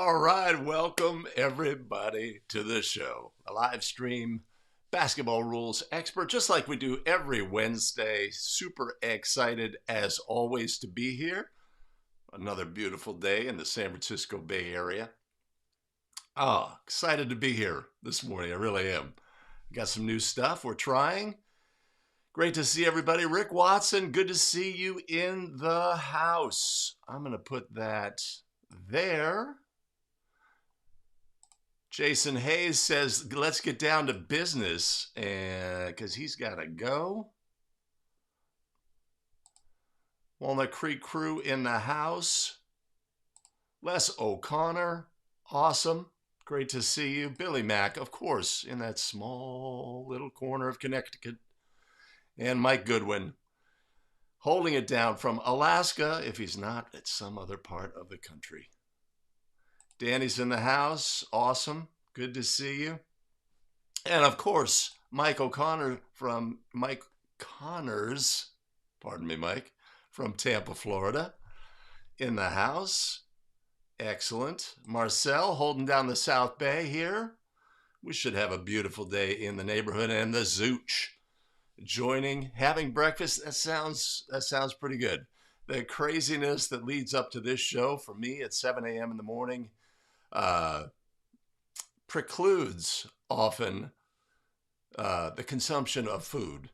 All right, welcome everybody to the show. A live stream basketball rules expert, just like we do every Wednesday. Super excited as always to be here. Another beautiful day in the San Francisco Bay Area. Excited to be here this morning. I really am. Got some new stuff we're trying. Great to see everybody. Rick Watson, good to see you in the house. I'm going to put that there. Jason Hayes says, let's get down to business, and because he's got to go. Walnut Creek crew in the house. Les O'Connor, awesome. Great to see you. Billy Mack, of course, in that small little corner of Connecticut. And Mike Goodwin, holding it down from Alaska, if he's not at some other part of the country. Danny's in the house. Awesome. Good to see you. And of course, Mike O'Connor from Mike Connors, pardon me, Mike, from Tampa, Florida, in the house. Excellent. Marcel holding down the South Bay here. We should have a beautiful day in the neighborhood. And the Zooch joining, having breakfast. That sounds pretty good. The craziness that leads up to this show for me at 7 a.m. in the morning precludes often the consumption of food,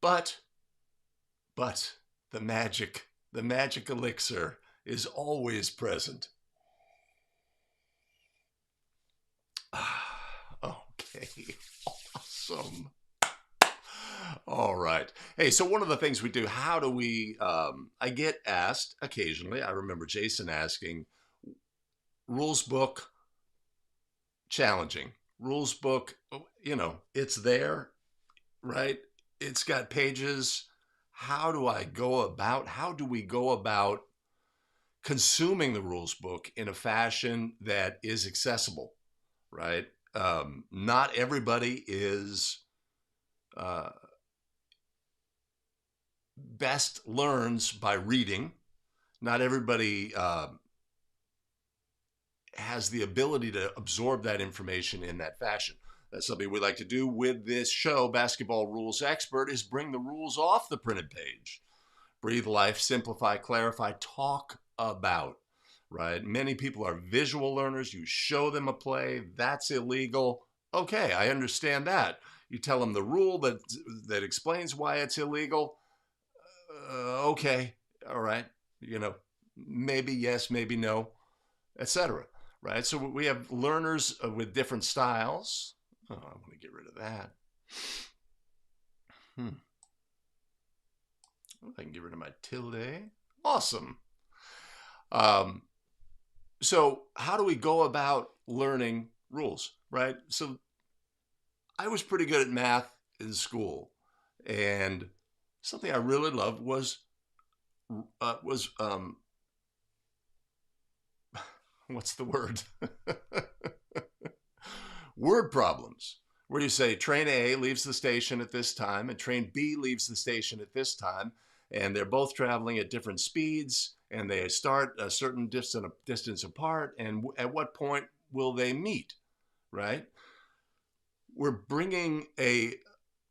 but the magic elixir is always present. Okay, awesome. All right. Hey, so one of the things we do, how do we, I get asked occasionally, I remember Jason asking, rules book, challenging. Rules book, it's there, right? It's got pages. How do we go about consuming the rules book in a fashion that is accessible, right? Not everybody is best learns by reading. Not everybody has the ability to absorb that information in that fashion. That's something we like to do with this show, Basketball Rules Expert, is bring the rules off the printed page. Breathe life, simplify, clarify, talk about, right? Many people are visual learners. You show them a play, that's illegal. Okay, I understand that. You tell them the rule that explains why it's illegal. Okay, all right. Maybe yes, maybe no, etc. Right? So we have learners with different styles. I want to get rid of that. I can get rid of my tilde. Awesome. So how do we go about learning rules, right? So I was pretty good at math in school, and something I really loved was what's the word? Word problems, where you say train A leaves the station at this time and train B leaves the station at this time, and they're both traveling at different speeds, and they start a certain distance apart, and at what point will they meet, right? We're bringing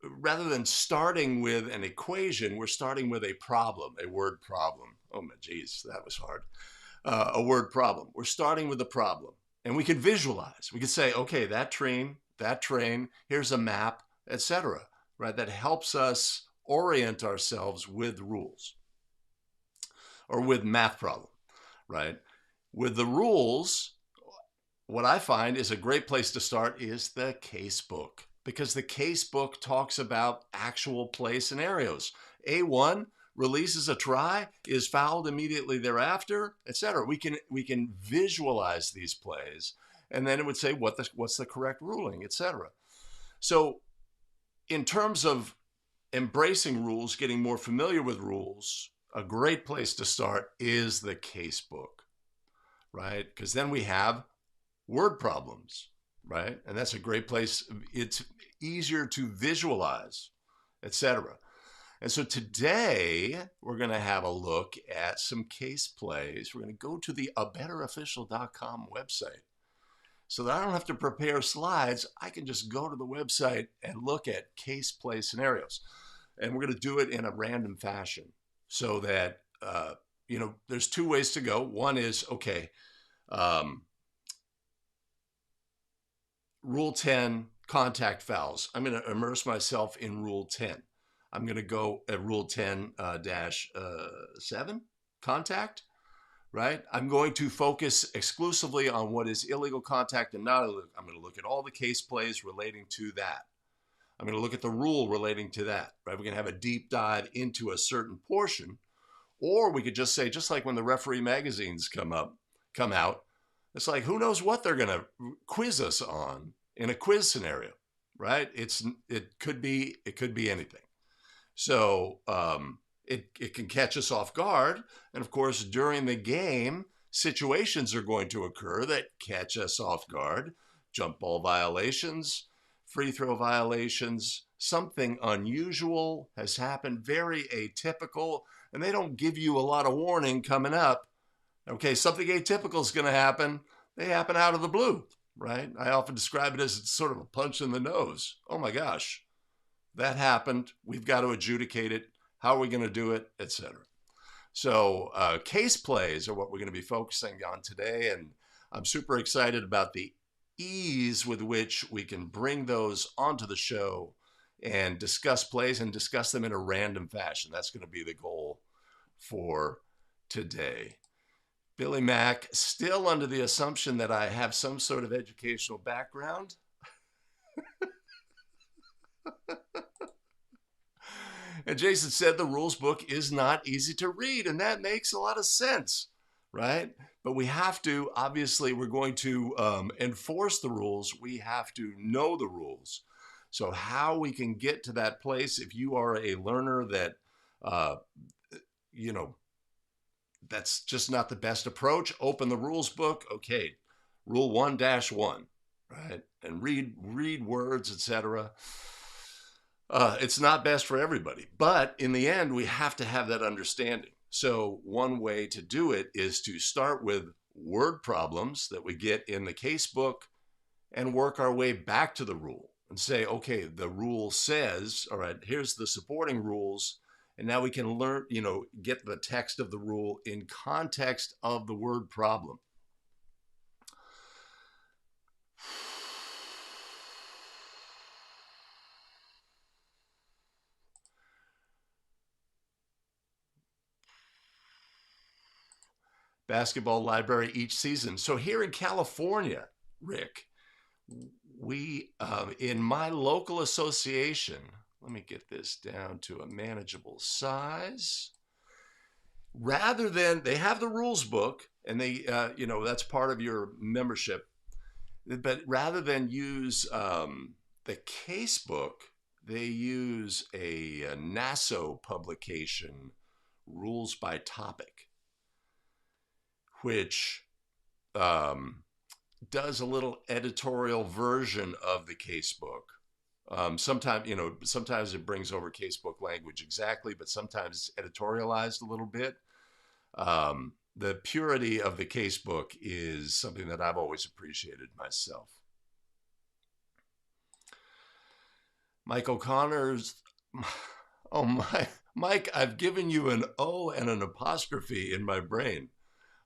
rather than starting with an equation, we're starting with a problem, a word problem. Oh my geez, that was hard. A word problem. We're starting with a problem, and we can visualize. We can say, okay, that train, here's a map, etc. Right? That helps us orient ourselves with rules or with math problem, right? With the rules, what I find is a great place to start is the case book, because the case book talks about actual play scenarios. A1 releases a try, is fouled immediately thereafter, etc. We can visualize these plays, and then it would say what's the correct ruling, etc. So in terms of embracing rules, getting more familiar with rules, a great place to start is the case book, right? Because then we have word problems, right? And that's a great place. It's easier to visualize, etc. And so today we're going to have a look at some case plays. We're going to go to the abetterofficial.com website so that I don't have to prepare slides. I can just go to the website and look at case play scenarios. And we're going to do it in a random fashion so that, there's two ways to go. One is, okay, Rule 10, contact fouls. I'm going to immerse myself in Rule 10. I'm going to go at Rule 10 7, contact, right? I'm going to focus exclusively on what is illegal contact and not illegal. I'm going to look at all the case plays relating to that. I'm going to look at the rule relating to that, right? We're going to have a deep dive into a certain portion, or we could just say, just like when the referee magazines come out, it's like, who knows what they're going to quiz us on in a quiz scenario, right? It could be anything. So it can catch us off guard. And of course, during the game, situations are going to occur that catch us off guard. Jump ball violations, free throw violations, something unusual has happened, very atypical, and they don't give you a lot of warning coming up. Okay, something atypical is going to happen. They happen out of the blue, right? I often describe it as it's sort of a punch in the nose. Oh my gosh, that happened. We've got to adjudicate it. How are we going to do it, etc. So case plays are what we're going to be focusing on today, and I'm super excited about the ease with which we can bring those onto the show and discuss plays and discuss them in a random fashion. That's going to be the goal for today. Billy Mack, still under the assumption that I have some sort of educational background. And Jason said the rules book is not easy to read, and that makes a lot of sense, right? But we have to, obviously, we're going to enforce the rules. We have to know the rules. So how we can get to that place, if you are a learner that, that's just not the best approach, open the rules book. Okay, rule 1-1, right? And read words, etc. It's not best for everybody, but in the end, we have to have that understanding. So one way to do it is to start with word problems that we get in the case book and work our way back to the rule and say, okay, the rule says, all right, here's the supporting rules. And now we can learn, get the text of the rule in context of the word problem. Basketball library each season. So here in California, Rick, we, in my local association, let me get this down to a manageable size. Rather than, they have the rules book and they, that's part of your membership. But rather than use the case book, they use a NASO publication, Rules by Topic, which does a little editorial version of the case book. Sometimes it brings over casebook language exactly, but sometimes it's editorialized a little bit. The purity of the casebook is something that I've always appreciated myself. Mike O'Connor's, Mike, I've given you an O and an apostrophe in my brain.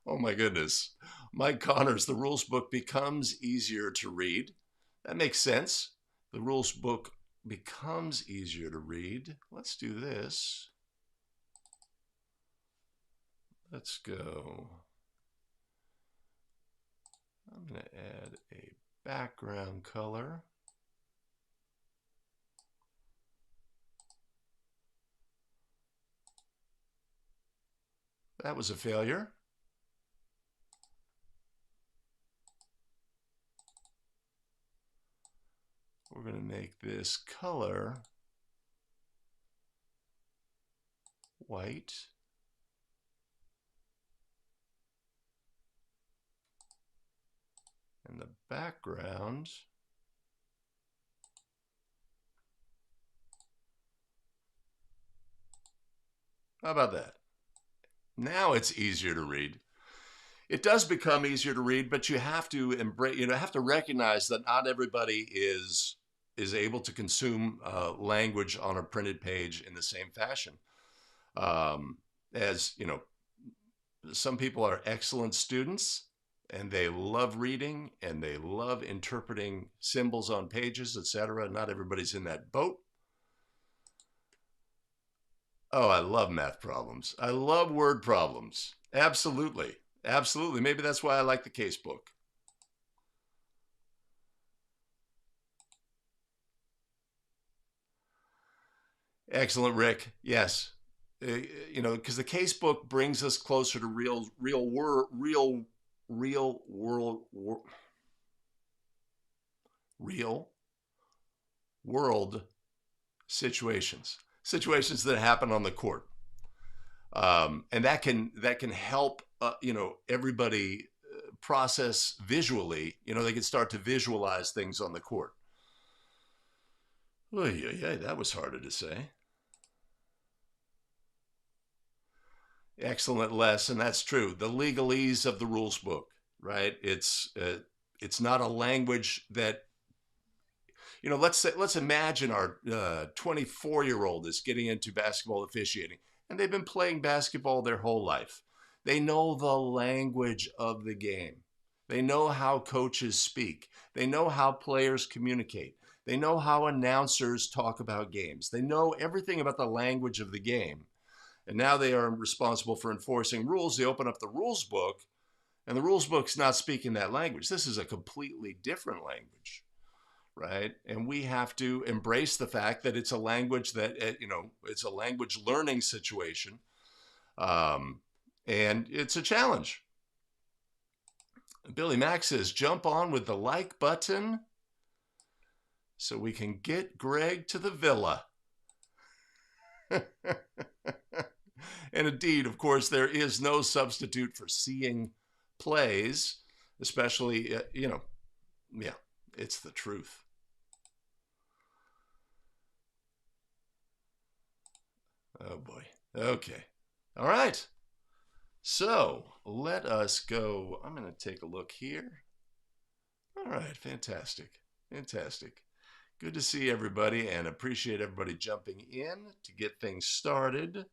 Oh my goodness. Mike Connors, the rules book becomes easier to read. That makes sense. The rules book becomes easier to read. Let's do this. Let's go. I'm going to add a background color. That was a failure. We're going to make this color white. And the background How about that? Now it's easier to read. It does become easier to read, but you have to embrace, have to recognize that not everybody is able to consume language on a printed page in the same fashion. Um, as some people are excellent students and they love reading and they love interpreting symbols on pages, etc. Not everybody's in that boat. Oh, I love math problems. I love word problems. Absolutely. Absolutely. Maybe that's why I like the case book. Excellent, Rick. Yes. Because the case book brings us closer to real real world situations that happen on the court, and that can help everybody process visually. They can start to visualize things on the court. Oh yeah, that was harder to say. Excellent lesson. That's true. The legalese of the rules book, right? It's not a language that let's imagine our 24-year-old is getting into basketball officiating, and they've been playing basketball their whole life. They know the language of the game. They know how coaches speak. They know how players communicate. They know how announcers talk about games. They know everything about the language of the game. And now they are responsible for enforcing rules. They open up the rules book, and the rules book's not speaking that language. This is a completely different language, right? And we have to embrace the fact that it's a language that, it's a language learning situation. And it's a challenge. Billy Mack says, jump on with the like button so we can get Greg to the villa. And indeed, of course, there is no substitute for seeing plays, especially, yeah, it's the truth. Oh boy. Okay. All right. So let us go. I'm going to take a look here. All right. Fantastic. Fantastic. Good to see everybody and appreciate everybody jumping in to get things started.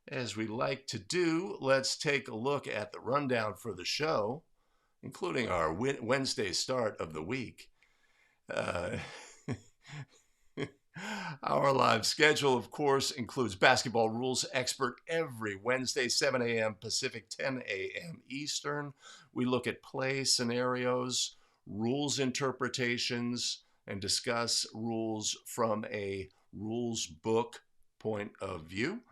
As we like to do, let's take a look at the rundown for the show, including our Wednesday start of the week. Our live schedule, of course, includes Basketball Rules Expert every Wednesday, 7 a.m. Pacific, 10 a.m. Eastern. We look at play scenarios, rules interpretations, and discuss rules from a rules book point of view.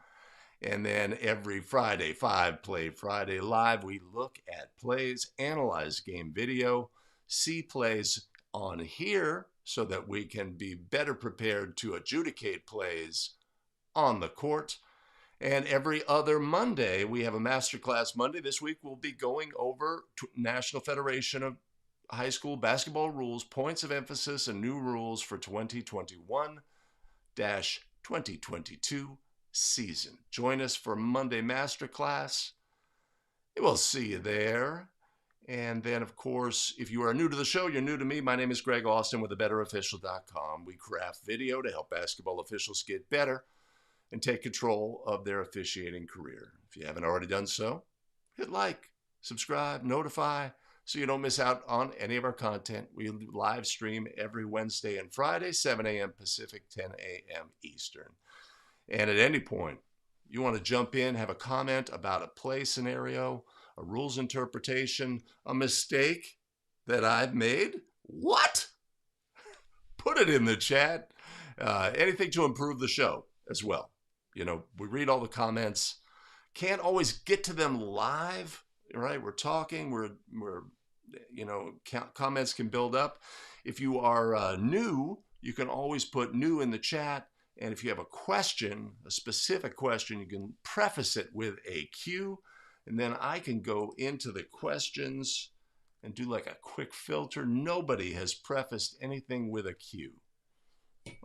And then every Friday, 5 Play Friday Live, we look at plays, analyze game video, see plays on here so that we can be better prepared to adjudicate plays on the court. And every other Monday, we have a Masterclass Monday. This week, we'll be going over National Federation of High School Basketball Rules, points of emphasis, and new rules for 2021-2022 season. Join us for Monday Masterclass. We'll see you there. And then, of course, if you are new to the show, you're new to me. My name is Greg Austin with thebetterofficial.com. We craft video to help basketball officials get better and take control of their officiating career. If you haven't already done so, hit like, subscribe, notify, so you don't miss out on any of our content. We live stream every Wednesday and Friday, 7 a.m. Pacific, 10 a.m. Eastern. And at any point, you want to jump in, have a comment about a play scenario, a rules interpretation, a mistake that I've made? What? Put it in the chat. Anything to improve the show as well. We read all the comments. Can't always get to them live, right? We're talking, comments can build up. If you are new, you can always put new in the chat. And if you have a question, a specific question, you can preface it with a Q. And then I can go into the questions and do like a quick filter. Nobody has prefaced anything with a Q.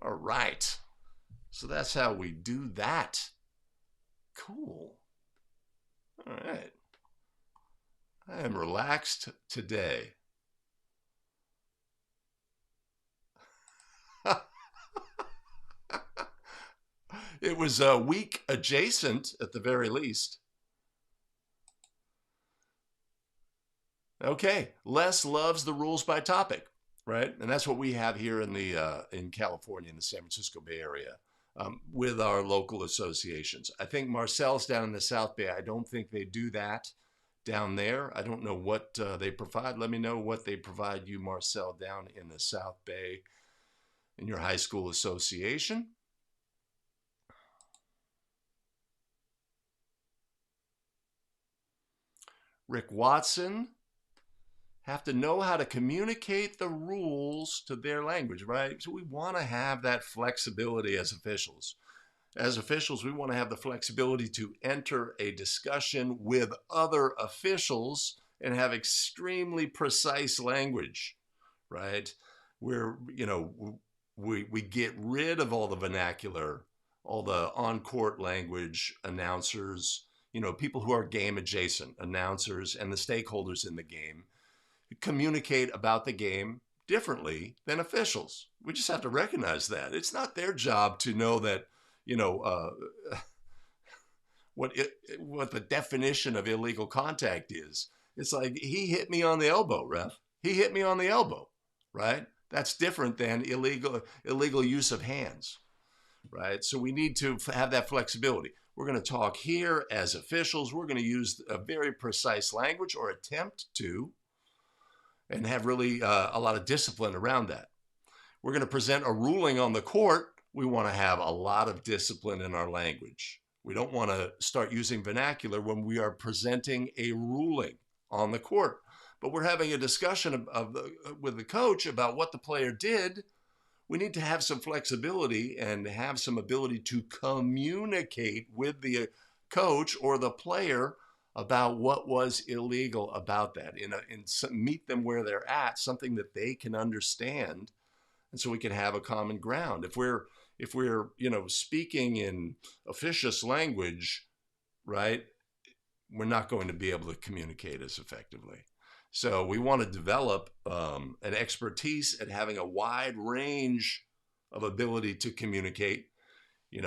All right. So that's how we do that. Cool. All right. I am relaxed today. It was a week adjacent at the very least. Okay, Les loves the rules by topic, right? And that's what we have here in California, in the San Francisco Bay Area, with our local associations. I think Marcel's down in the South Bay. I don't think they do that down there. I don't know what they provide. Let me know what they provide you, Marcel, down in the South Bay in your high school association. Rick Watson, have to know how to communicate the rules to their language, right? So we want to have that flexibility as officials. As officials, we want to have the flexibility to enter a discussion with other officials and have extremely precise language, right? Where, we get rid of all the vernacular, all the on-court language, announcers, people who are game adjacent, announcers, and the stakeholders in the game communicate about the game differently than officials. We just have to recognize that. It's not their job to know that, what the definition of illegal contact is. It's like, he hit me on the elbow, ref. He hit me on the elbow, right? That's different than illegal use of hands, right? So we need to have that flexibility. We're going to talk here as officials. We're going to use a very precise language, or attempt to, and have really a lot of discipline around that. We're going to present a ruling on the court. We want to have a lot of discipline in our language. We don't want to start using vernacular when we are presenting a ruling on the court. But we're having a discussion with the coach about what the player did. We need to have some flexibility and have some ability to communicate with the coach or the player about what was illegal about that, and meet them where they're at, something that they can understand, and so we can have a common ground. If we're speaking in officious language, right, we're not going to be able to communicate as effectively. So we want to develop an expertise at having a wide range of ability to communicate, you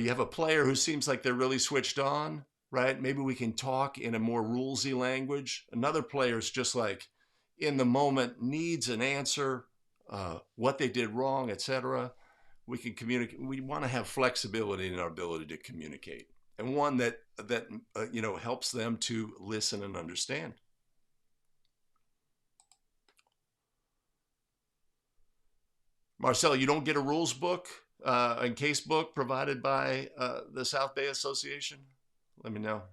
have a player who seems like they're really switched on, right? Maybe we can talk in a more rulesy language. Another player's just like in the moment, needs an answer, what they did wrong, etc. We can communicate. We want to have flexibility in our ability to communicate, and one that helps them to listen and understand. Marcel, you don't get a rules book and case book provided by the South Bay Association? Let me know.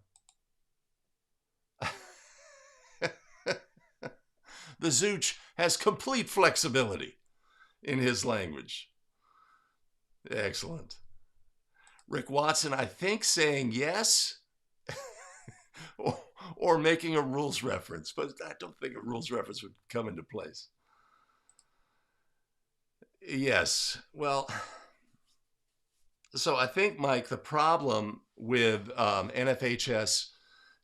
The Zooch has complete flexibility in his language. Excellent. Rick Watson, I think, saying yes or making a rules reference, but I don't think a rules reference would come into place. Yes. Well, so I think, Mike, the problem with NFHS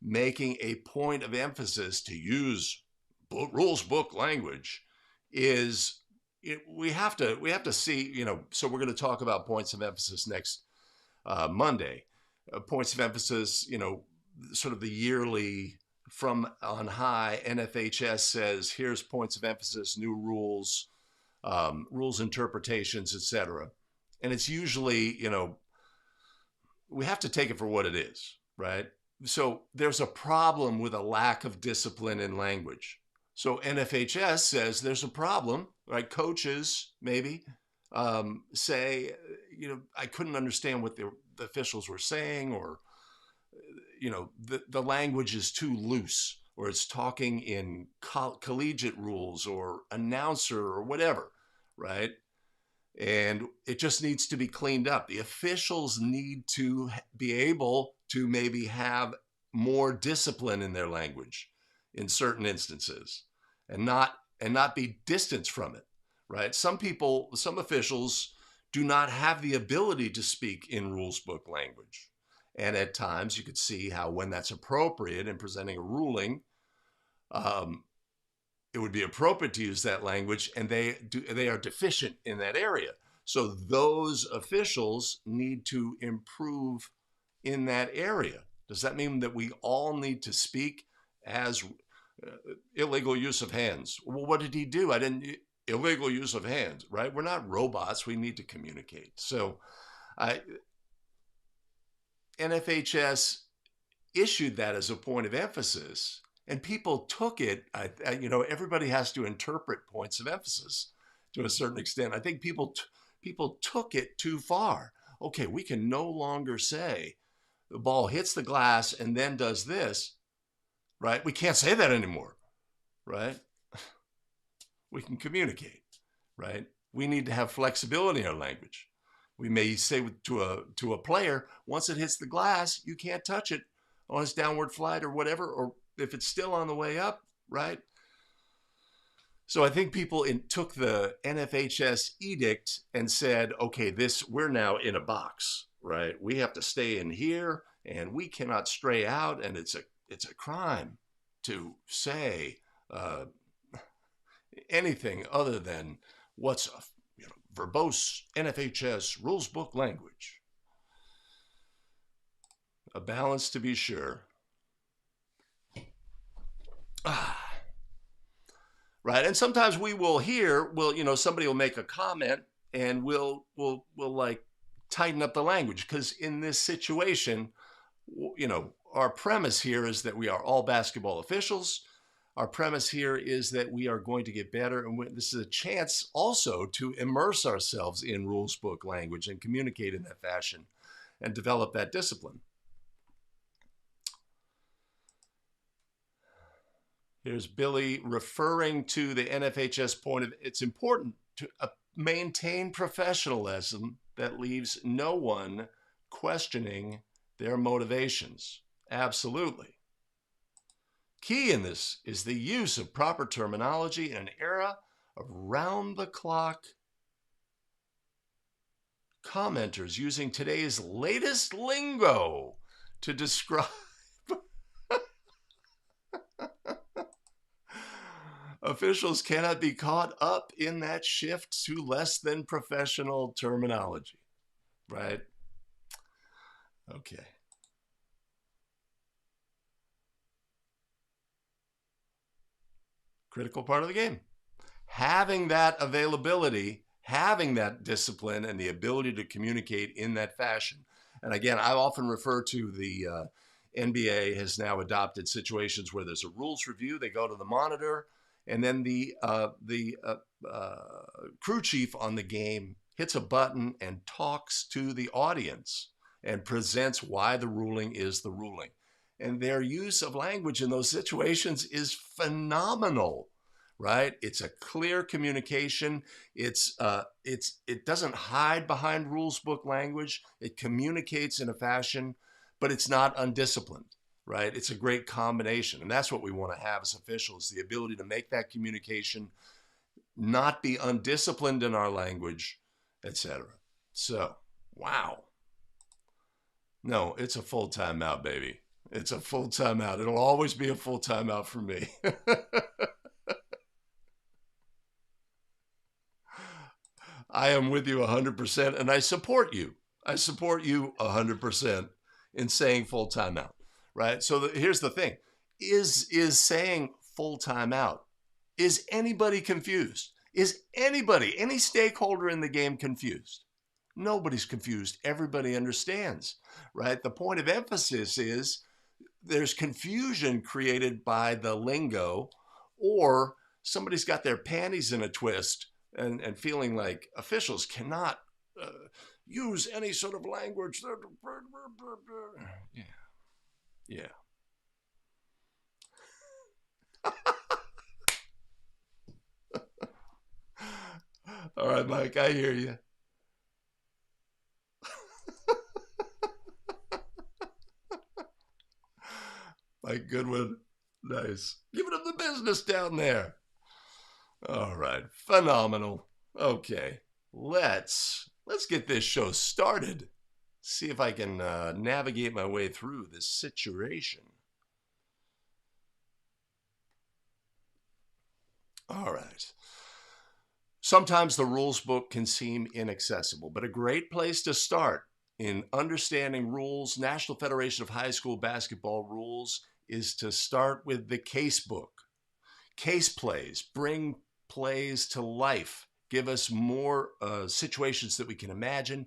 making a point of emphasis to use rules book language is we have to see, so we're going to talk about points of emphasis next Monday. Points of emphasis, sort of the yearly from on high. NFHS says, here's points of emphasis, new rules, rules interpretations, etc. And it's usually, we have to take it for what it is, right? So there's a problem with a lack of discipline in language. So NFHS says there's a problem, right? Coaches maybe say, I couldn't understand what the officials were saying, or, the language is too loose, or it's talking in collegiate rules or announcer or whatever, right? And it just needs to be cleaned up. The officials need to be able to maybe have more discipline in their language in certain instances, and not be distanced from it, right? Some officials do not have the ability to speak in rules book language. And at times you could see how when that's appropriate in presenting a ruling, it would be appropriate to use that language, and they are deficient in that area. So those officials need to improve in that area. Does that mean that we all need to speak as illegal use of hands? Well, what did he do? Illegal use of hands, right? We're not robots. We need to communicate. So NFHS issued that as a point of emphasis, and people took it. Everybody has to interpret points of emphasis to a certain extent. I think people took it too far. Okay, we can no longer say the ball hits the glass and then does this, right? We can't say that anymore, right? We can communicate, right? We need to have flexibility in our language. We may say to a player, once it hits the glass, you can't touch it on its downward flight or whatever, or if it's still on the way up, right? So I think people took the NFHS edict and said, okay, we're now in a box, right? We have to stay in here and we cannot stray out, and it's a crime to say anything other than what's verbose NFHS rules book language. A balance to be sure. Right. And sometimes we will hear, somebody will make a comment and we'll like tighten up the language, because in this situation, our premise here is that we are all basketball officials. Our premise here is that we are going to get better. And this is a chance also to immerse ourselves in rules book language and communicate in that fashion and develop that discipline. Here's Billy referring to the NFHS point of it's important to maintain professionalism that leaves no one questioning their motivations. Absolutely. Key in this is the use of proper terminology in an era of round-the-clock commenters using today's latest lingo to describe officials cannot be caught up in that shift to less than professional terminology, right? Okay. Critical part of the game. Having that availability, having that discipline and the ability to communicate in that fashion. And again, I often refer to the NBA has now adopted situations where there's a rules review. They go to the monitor, and then the crew chief on the game hits a button and talks to the audience and presents why the ruling is the ruling. And their use of language in those situations is phenomenal, right? It's a clear communication. It doesn't hide behind rules book language. It communicates in a fashion, but it's not undisciplined. Right? It's a great combination. And that's what we want to have as officials, the ability to make that communication, not be undisciplined in our language, etc. So, wow. No, it's a full timeout, baby. It's a full timeout. It'll always be a full timeout for me. I am with you 100%, and I support you. I support you 100% in saying full timeout. Right. So here's the thing, is saying full timeout. Is anybody confused? Is any stakeholder in the game confused? Nobody's confused. Everybody understands. Right. The point of emphasis is there's confusion created by the lingo, or somebody's got their panties in a twist and feeling like officials cannot use any sort of language. Yeah. Yeah. All right, Mike, I hear you. Mike Goodwin, nice. Giving him the business down there. All right, phenomenal. Okay, let's Let's get this show started. See if I can navigate my way through this situation. All right. Sometimes the rules book can seem inaccessible, but a great place to start in understanding rules, National Federation of High School Basketball rules, is to start with the case book. Case plays bring plays to life, give us more situations that we can imagine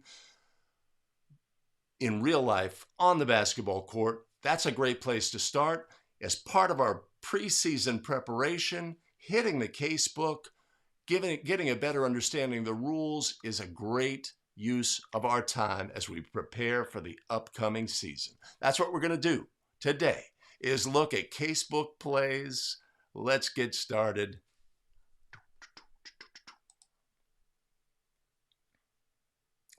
in real life on the basketball court. That's a great place to start. As part of our preseason preparation, hitting the case book, getting a better understanding of the rules is a great use of our time as we prepare for the upcoming season. That's what we're going to do today, is look at casebook plays. Let's get started.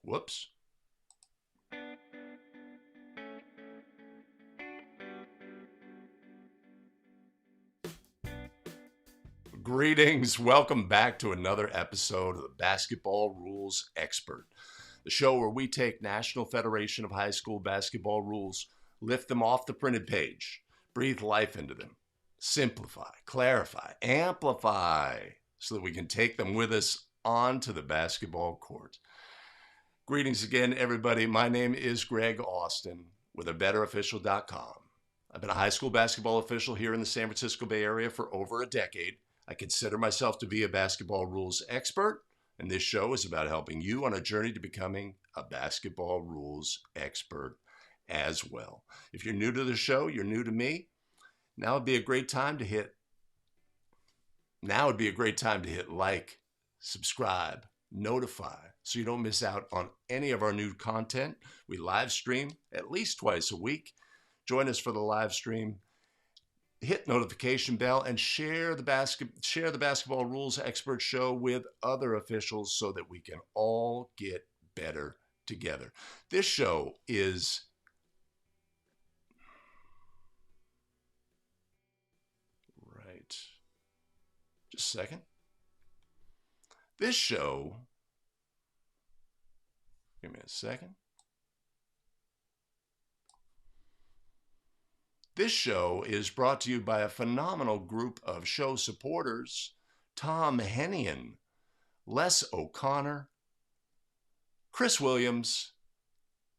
Whoops. Greetings. Welcome back to another episode of the Basketball Rules Expert, the show where we take National Federation of High School Basketball rules, lift them off the printed page, breathe life into them, simplify, clarify, amplify, so that we can take them with us onto the basketball court. Greetings again, everybody. My name is Greg Austin with abetterofficial.com. I've been a high school basketball official here in the San Francisco Bay Area for over a decade. I consider myself to be a basketball rules expert, and this show is about helping you on a journey to becoming a basketball rules expert as well. If you're new to the show, you're new to me, now would be a great time to hit like, subscribe, notify, so you don't miss out on any of our new content. We live stream at least twice a week. Join us for the live stream. Hit notification bell and share the Basketball Rules Expert Show with other officials so that we can all get better together. This show is right. Just a second. This show, give me a second. This show is brought to you by a phenomenal group of show supporters: Tom Hennian, Les O'Connor, Chris Williams,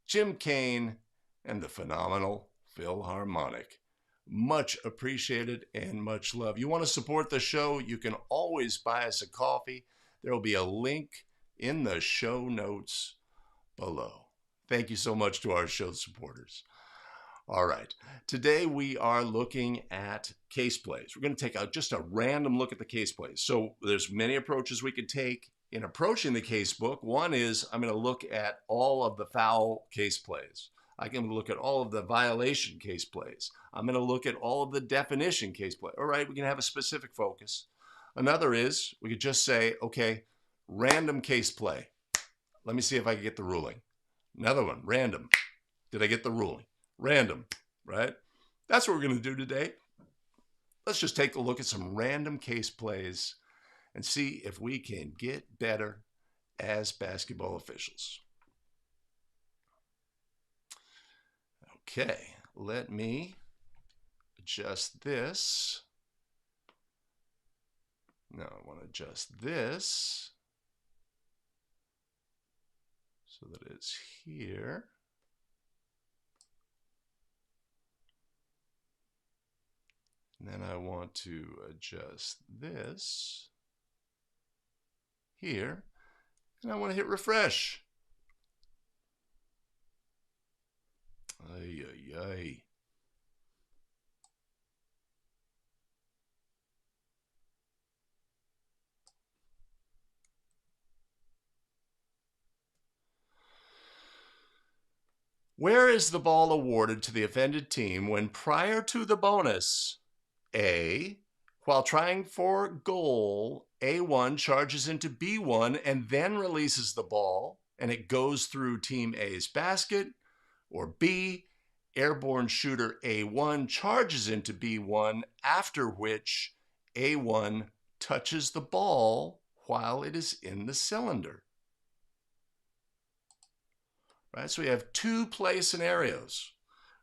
Jim Kane, and the phenomenal Philharmonic. Much appreciated and much love. You want to support the show, you can always buy us a coffee. There will be a link in the show notes below. Thank you so much to our show supporters. All right, today we are looking at case plays. We're going to take just a random look at the case plays. So there's many approaches we could take in approaching the case book. One is I'm going to look at all of the foul case plays. I can look at all of the violation case plays. I'm going to look at all of the definition case play. All right, we can have a specific focus. Another is we could just say, okay, random case play. Let me see if I can get the ruling. Another one, random. Did I get the ruling? Random, right? That's what we're going to do today. Let's just take a look at some random case plays and see if we can get better as basketball officials. Okay, let me adjust this. Now I want to adjust this so that it's here. And then I want to adjust this here, and I want to hit refresh. Ay, ay, ay. Where is the ball awarded to the offended team when prior to the bonus, A, while trying for goal, A1 charges into B1 and then releases the ball and it goes through Team A's basket, or B, airborne shooter A1 charges into B1, after which A1 touches the ball while it is in the cylinder? right? So we have two play scenarios,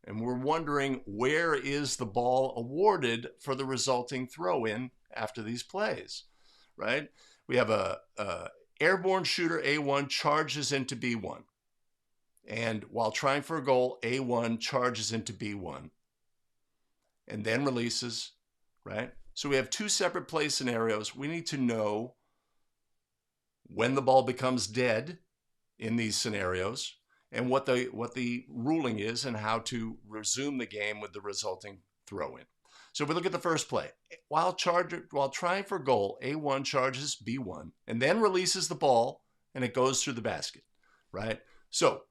and we're wondering where is the ball awarded for the resulting throw-in after these plays, right? We have a airborne shooter A1 charges into B1, and while trying for a goal, A1 charges into B1 and then releases, right? So we have two separate play scenarios. We need to know when the ball becomes dead in these scenarios and what the ruling is and how to resume the game with the resulting throw-in. So we look at the first play. While trying for goal, A1 charges B1 and then releases the ball and it goes through the basket, right? So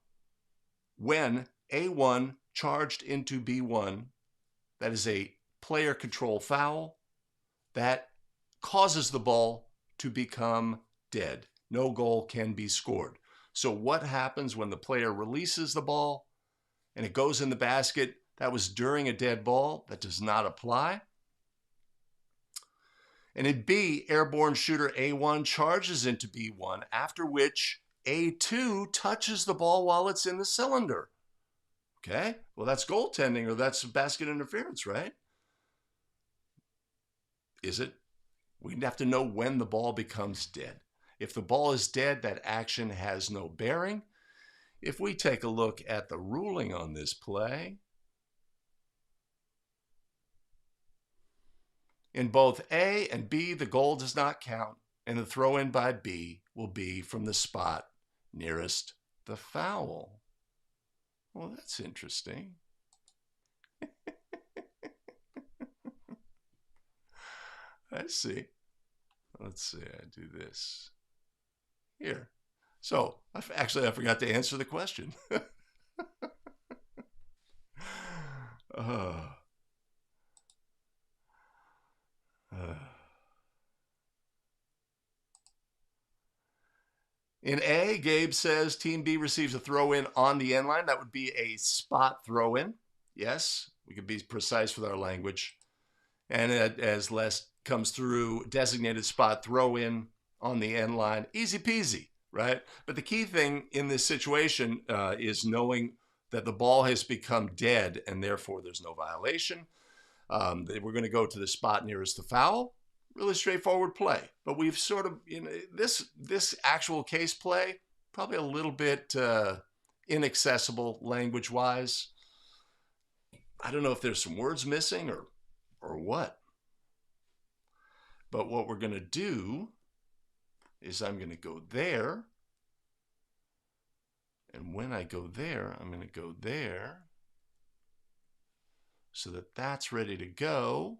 when A1 charged into B1, that is a player control foul that causes the ball to become dead. No goal can be scored. So what happens when the player releases the ball and it goes in the basket? That was during a dead ball. That does not apply. And in B, airborne shooter A1 charges into B1, after which A2 touches the ball while it's in the cylinder. Okay, well, that's goaltending, or that's basket interference, right? Is it? We'd have to know when the ball becomes dead. If the ball is dead, that action has no bearing. If we take a look at the ruling on this play, in both A and B, the goal does not count, and the throw-in by B will be from the spot nearest the foul. Well, that's interesting. I see. Let's see, I do this here. So, I forgot to answer the question. In A, Gabe says Team B receives a throw-in on the end line. That would be a spot throw-in. Yes, we could be precise with our language. And as Les comes through, designated spot throw-in on the end line. Easy peasy, right? But the key thing in this situation is knowing that the ball has become dead and therefore there's no violation. We're going to go to the spot nearest the foul. Really straightforward play. But we've sort of, this actual case play, probably a little bit inaccessible language-wise. I don't know if there's some words missing or what. But what we're going to do is I'm going to go there. And when I go there, I'm going to go there so that that's ready to go.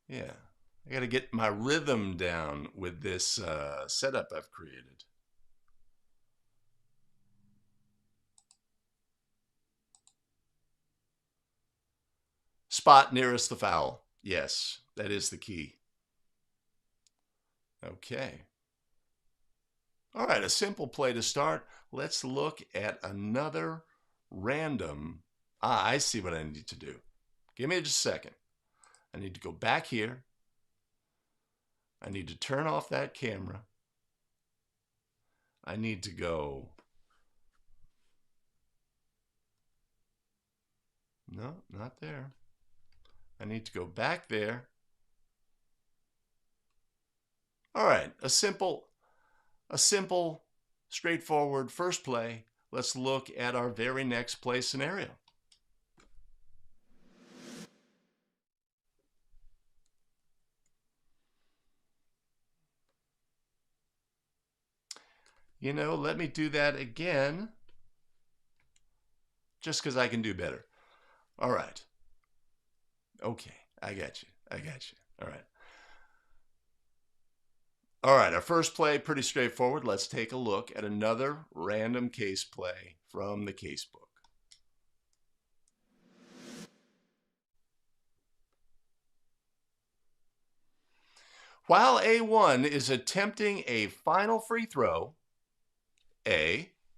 Yeah, I got to get my rhythm down with this setup I've created. Spot nearest the foul. Yes, that is the key. Okay. All right, a simple play to start. Let's look at another random. I see what I need to do. Give me just a second. I need to go back here. I need to turn off that camera. I need to go. No, not there. I need to go back there. All right, a simple, straightforward first play. Let's look at our very next play scenario. Let me do that again, just because I can do better. All right. Okay, I got you. All right. All right, our first play, pretty straightforward. Let's take a look at another random case play from the case book. While A1 is attempting a final free throw,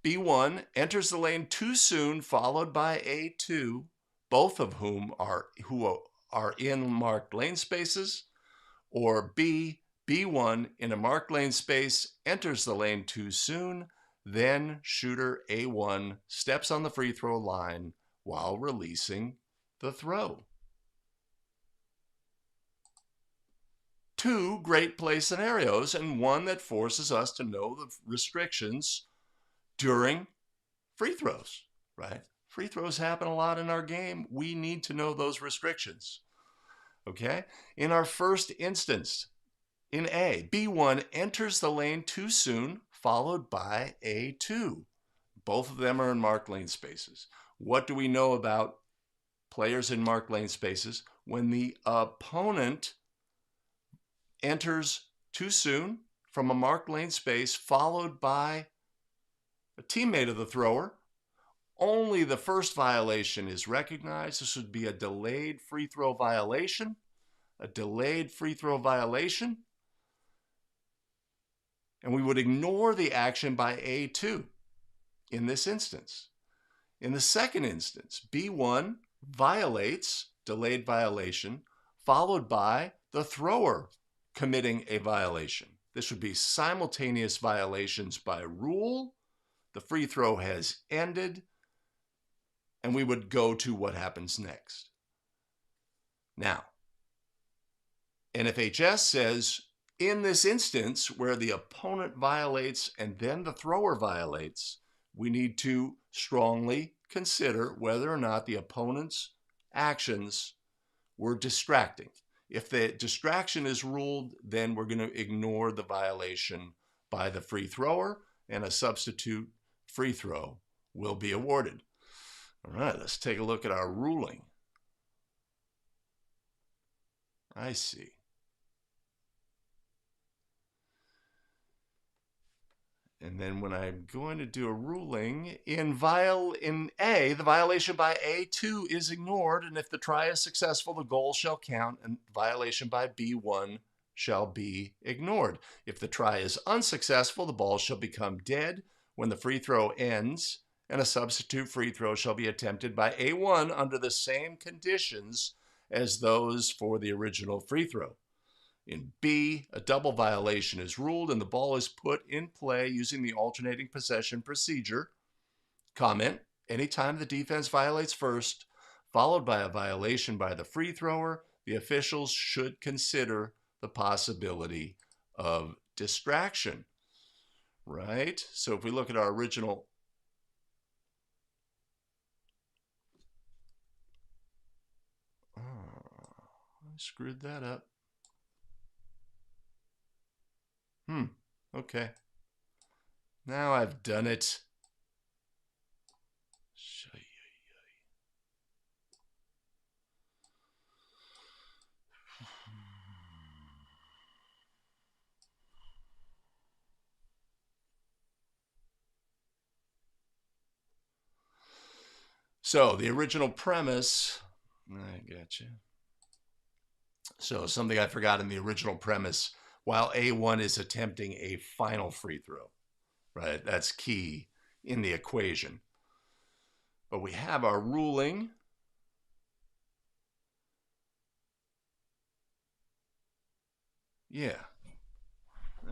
B1 enters the lane too soon, followed by A2, both of whom are in marked lane spaces, or B1 in a marked lane space enters the lane too soon, Then shooter A1 steps on the free throw line while releasing the throw. Two great play scenarios, and one that forces us to know the restrictions during free throws, right? Free throws happen a lot in our game. We need to know those restrictions, okay? In our first instance, in A, B1 enters the lane too soon, followed by A2. Both of them are in marked lane spaces. What do we know about players in marked lane spaces? When the opponent enters too soon from a marked lane space, followed by a teammate of the thrower, only the first violation is recognized. This would be a delayed free throw violation. A delayed free throw violation. And we would ignore the action by A2 in this instance. In the second instance, B1 violates, delayed violation, followed by the thrower committing a violation. This would be simultaneous violations by rule. The free throw has ended, and we would go to what happens next. Now, NFHS says, in this instance where the opponent violates and then the thrower violates, we need to strongly consider whether or not the opponent's actions were distracting. If the distraction is ruled, then we're going to ignore the violation by the free thrower, and a substitute free throw will be awarded. All right, let's take a look at our ruling. I see. And then when I'm going to do a ruling, in A, the violation by A2 is ignored, and if the try is successful, the goal shall count, and violation by B1 shall be ignored. If the try is unsuccessful, the ball shall become dead when the free throw ends, and a substitute free throw shall be attempted by A1 under the same conditions as those for the original free throw. In B, a double violation is ruled and the ball is put in play using the alternating possession procedure. Comment, anytime the defense violates first, followed by a violation by the free thrower, the officials should consider the possibility of distraction. Right? So if we look at our original I screwed that up. Okay. Now I've done it. So the original premise, I gotcha. So something I forgot in the original premise, while A1 is attempting a final free throw, right? That's key in the equation. But we have our ruling. Yeah.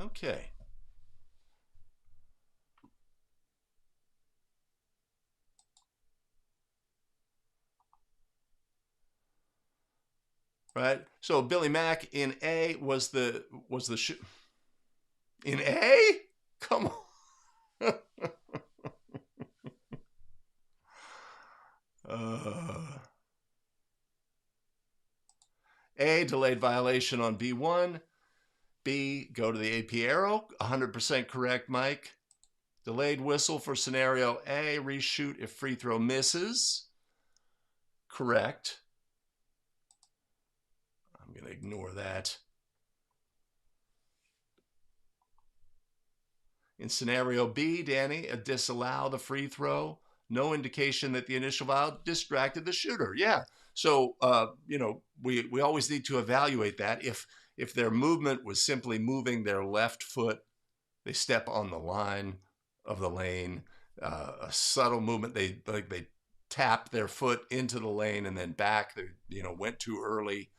Okay. Right? So Billy Mack in A was the in A? Come on. A, delayed violation on B1. B, go to the AP arrow. 100% correct, Mike. Delayed whistle for scenario A, reshoot if free throw misses. Correct. I'm going to ignore that. In scenario B, Danny, disallow the free throw. No indication that the initial foul distracted the shooter. Yeah. So, we always need to evaluate that. If their movement was simply moving their left foot, they step on the line of the lane, a subtle movement, they tap their foot into the lane and then back, they, went too early.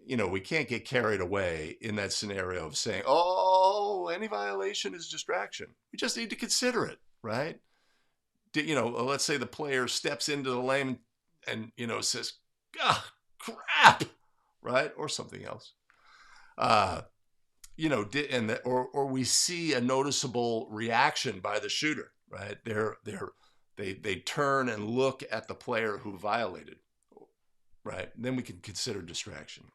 We can't get carried away in that scenario of saying, oh, oh, any violation is distraction. We just need to consider it, right? Let's say the player steps into the lane and, says, ah, crap, right? Or something else. Or we see a noticeable reaction by the shooter, right? They turn and look at the player who violated, right? Then we can consider distraction.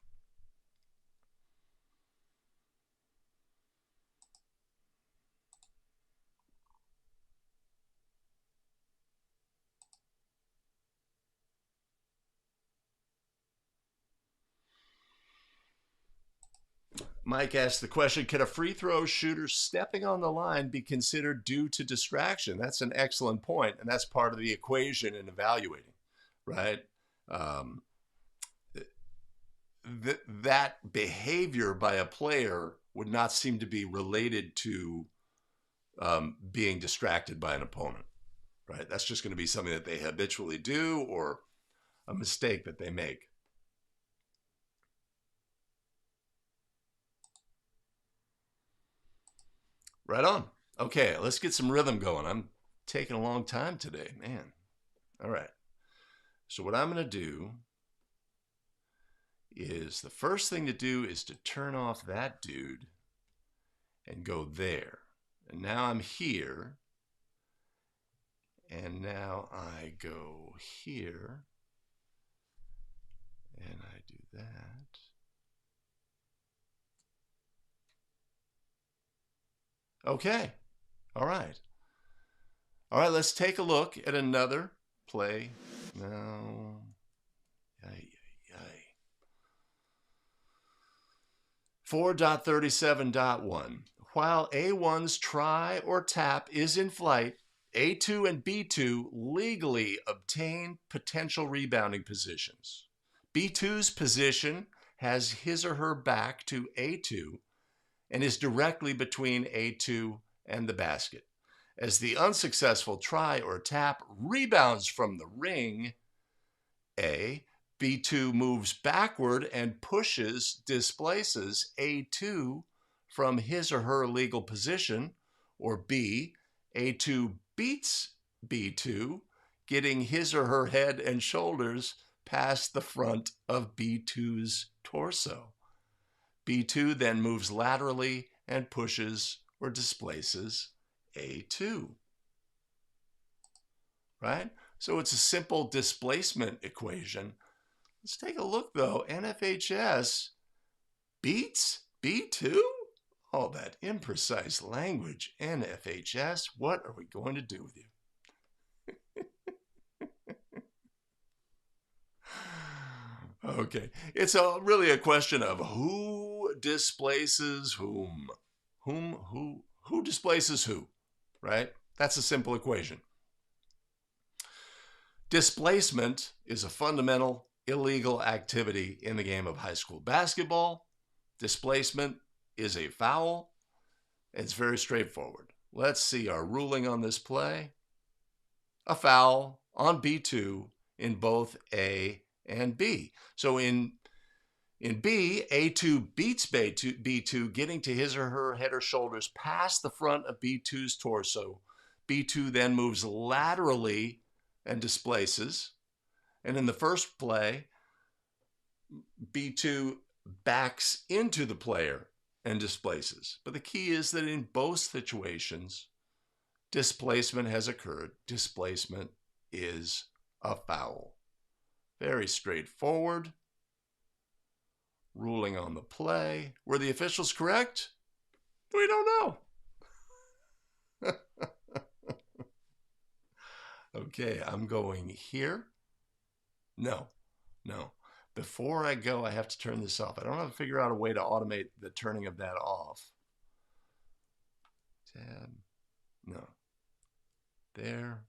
Mike asked the question, can a free throw shooter stepping on the line be considered due to distraction? That's an excellent point, and that's part of the equation in evaluating, right? That behavior by a player would not seem to be related to being distracted by an opponent, right? That's just going to be something that they habitually do or a mistake that they make. Right on. Okay, let's get some rhythm going. I'm taking a long time today, man. All right. So what I'm going to do is the first thing to do is to turn off that dude and go there. And now I'm here. And now I go here. And I do that. Okay. All right. All right, let's take a look at another play. Now, 4.37.1. While A1's try or tap is in flight, A2 and B2 legally obtain potential rebounding positions. B2's position has his or her back to A2 and is directly between A2 and the basket. As the unsuccessful try or tap rebounds from the ring, B2 moves backward and displaces A2 from his or her legal position, or B, A2 beats B2, getting his or her head and shoulders past the front of B2's torso. B2 then moves laterally and pushes or displaces A2. Right? So it's a simple displacement equation. Let's take a look, though. NFHS beats B2? Oh, that imprecise language. NFHS, what are we going to do with you? Okay. It's really a question of who displaces whom. Who displaces who, right? That's a simple equation. Displacement is a fundamental illegal activity in the game of high school basketball. Displacement is a foul. It's very straightforward. Let's see our ruling on this play. A foul on B2 in both A and B. So in B, A2 beats B2, getting to his or her head or shoulders past the front of B2's torso. B2 then moves laterally and displaces. And in the first play, B2 backs into the player and displaces. But the key is that in both situations, displacement has occurred. Displacement is a foul. Very straightforward. Ruling on the play. Were the officials correct? We don't know. Okay, I'm going here. No. Before I go, I have to turn this off. I don't have to figure out a way to automate the turning of that off. Tab. No. There.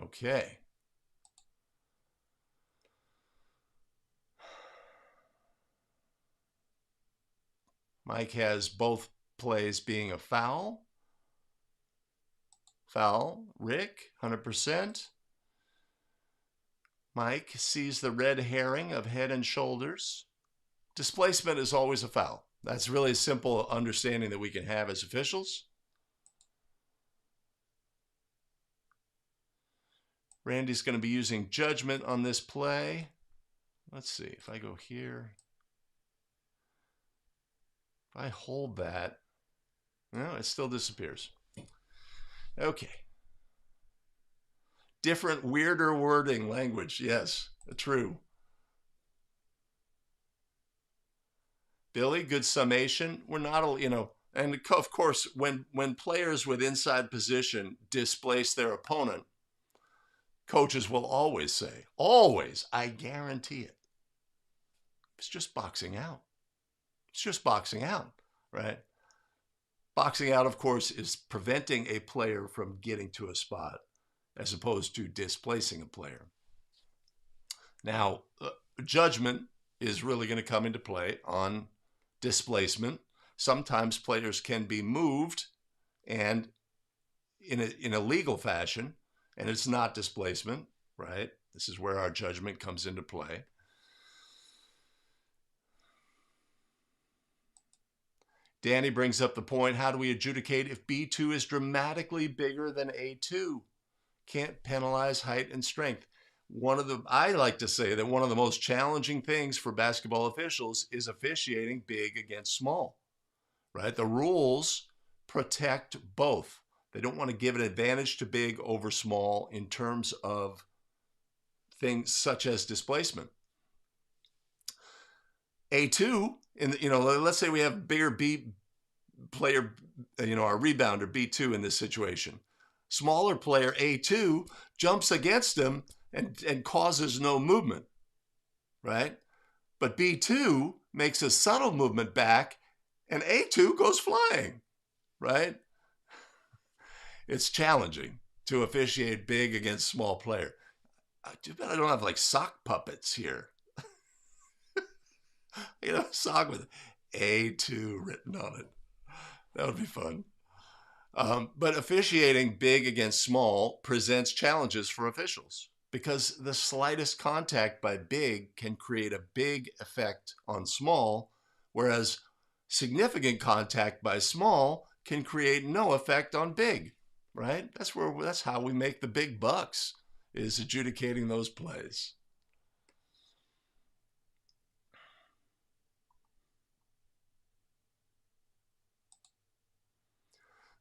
Okay. Mike has both plays being a foul. Foul. Rick, 100%. Mike sees the red herring of head and shoulders. Displacement is always a foul. That's really a simple understanding that we can have as officials. Randy's going to be using judgment on this play. Let's see, if I go here, if I hold that, no, it still disappears. Okay. Different, weirder wording language. Yes, true. Billy, good summation. We're not, and of course, when players with inside position displace their opponent, coaches will always say, always, I guarantee it, it's just boxing out. It's just boxing out, right? Boxing out, of course, is preventing a player from getting to a spot as opposed to displacing a player. Now, judgment is really going to come into play on displacement. Sometimes players can be moved and in a legal fashion, and it's not displacement, right? This is where our judgment comes into play. Danny brings up the point, how do we adjudicate if B2 is dramatically bigger than A2? Can't penalize height and strength. I like to say that one of the most challenging things for basketball officials is officiating big against small, right? The rules protect both. They don't want to give an advantage to big over small in terms of things such as displacement. A2, let's say we have bigger B player, our rebounder B2 in this situation. Smaller player A2 jumps against him and causes no movement, right? But B2 makes a subtle movement back and A2 goes flying, right? It's challenging to officiate big against small player. Too bad I don't have like sock puppets here. Sock with A2 written on it. That would be fun. But officiating big against small presents challenges for officials because the slightest contact by big can create a big effect on small, whereas significant contact by small can create no effect on big, right? That's how we make the big bucks, is adjudicating those plays.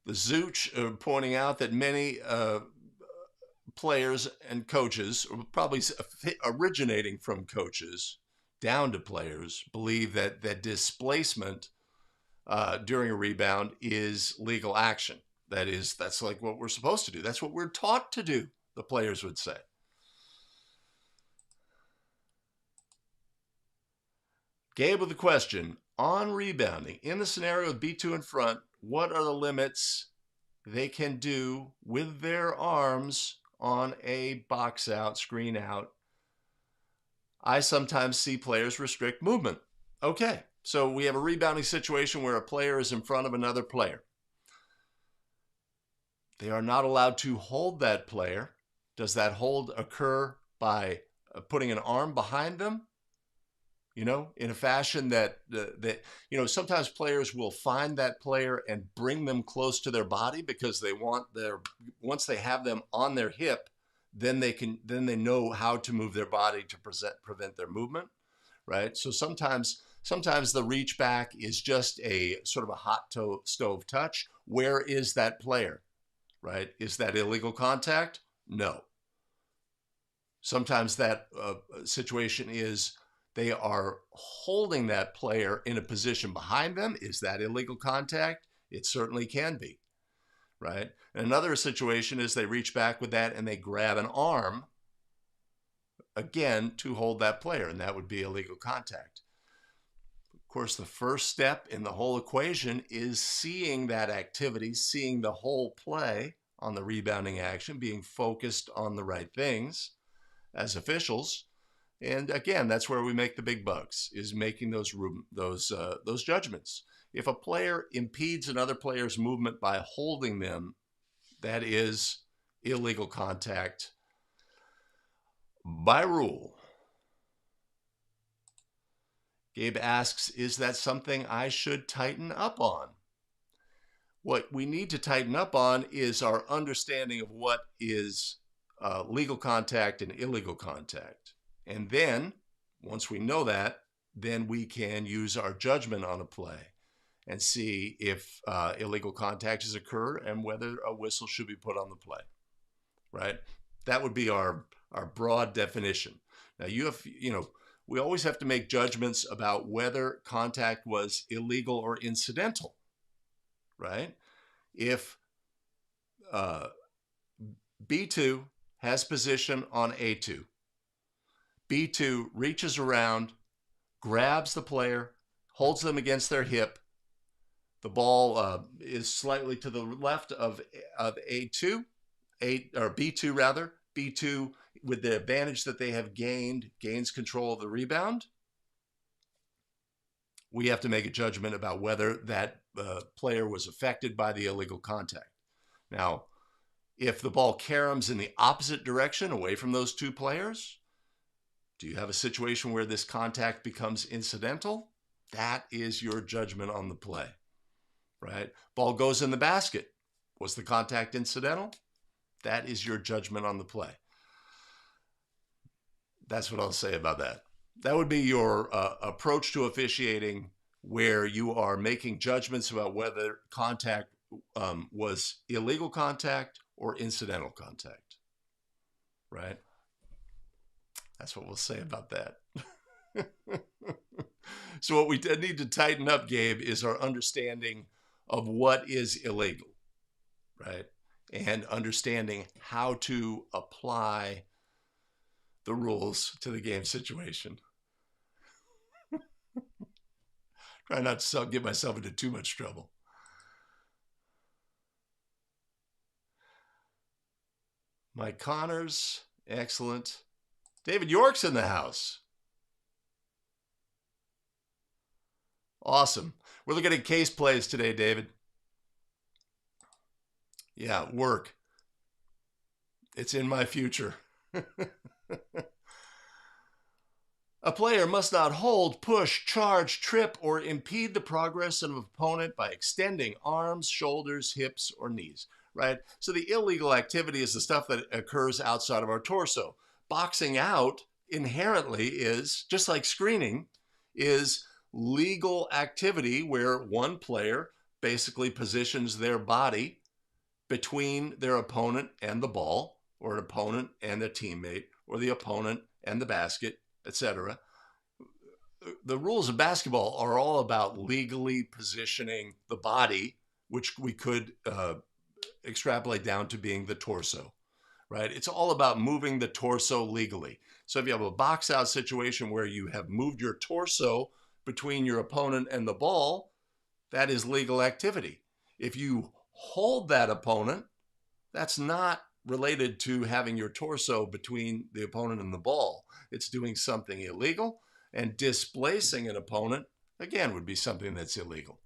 The Zooch pointing out that many players and coaches, probably originating from coaches down to players, believe that displacement during a rebound is legal action. That's like what we're supposed to do. That's what we're taught to do, the players would say. Gabe with the question, on rebounding, in the scenario with B2 in front, what are the limits they can do with their arms on a box out, screen out? I sometimes see players restrict movement. Okay, so we have a rebounding situation where a player is in front of another player. They are not allowed to hold that player. Does that hold occur by putting an arm behind them? In a fashion that sometimes players will find that player and bring them close to their body because they want once they have them on their hip, then they know how to move their body to prevent their movement, right? So sometimes the reach back is just a sort of a hot stove touch. Where is that player, right? Is that illegal contact? No. Sometimes that situation is they are holding that player in a position behind them. Is that illegal contact? It certainly can be, right? And another situation is they reach back with that and they grab an arm, again, to hold that player, and that would be illegal contact. Of course, the first step in the whole equation is seeing that activity, seeing the whole play on the rebounding action, being focused on the right things as officials. And again, that's where we make the big bucks, is making those judgments. If a player impedes another player's movement by holding them, that is illegal contact. by rule. Gabe asks, is that something I should tighten up on? What we need to tighten up on is our understanding of what is legal contact and illegal contact. And then, once we know that, then we can use our judgment on a play and see if illegal contact has occurred and whether a whistle should be put on the play, right? That would be our broad definition. Now, we always have to make judgments about whether contact was illegal or incidental, right? If B2 has position on A2, B2 reaches around, grabs the player, holds them against their hip. The ball is slightly to the left of A2, or B2 rather. B2, with the advantage that they have gained, gains control of the rebound. We have to make a judgment about whether that player was affected by the illegal contact. Now, if the ball caroms in the opposite direction away from those two players, do you have a situation where this contact becomes incidental? That is your judgment on the play, right? Ball goes in the basket. Was the contact incidental? That is your judgment on the play. That's what I'll say about that. That would be your approach to officiating, where you are making judgments about whether contact was illegal contact or incidental contact, right? That's what we'll say about that. So what we need to tighten up, Gabe, is our understanding of what is illegal, right? And understanding how to apply the rules to the game situation. Try not to get myself into too much trouble. Mike Connors, excellent. David York's in the house. Awesome. We're looking at case plays today, David. Yeah, work. It's in my future. A player must not hold, push, charge, trip, or impede the progress of an opponent by extending arms, shoulders, hips, or knees, right? So the illegal activity is the stuff that occurs outside of our torso. Boxing out inherently is, just like screening, is legal activity where one player basically positions their body between their opponent and the ball, or an opponent and their teammate, or the opponent and the basket, etc. The rules of basketball are all about legally positioning the body, which we could extrapolate down to being the torso, right? It's all about moving the torso legally. So if you have a box out situation where you have moved your torso between your opponent and the ball, that is legal activity. If you hold that opponent, that's not related to having your torso between the opponent and the ball. It's doing something illegal, and displacing an opponent, again, would be something that's illegal.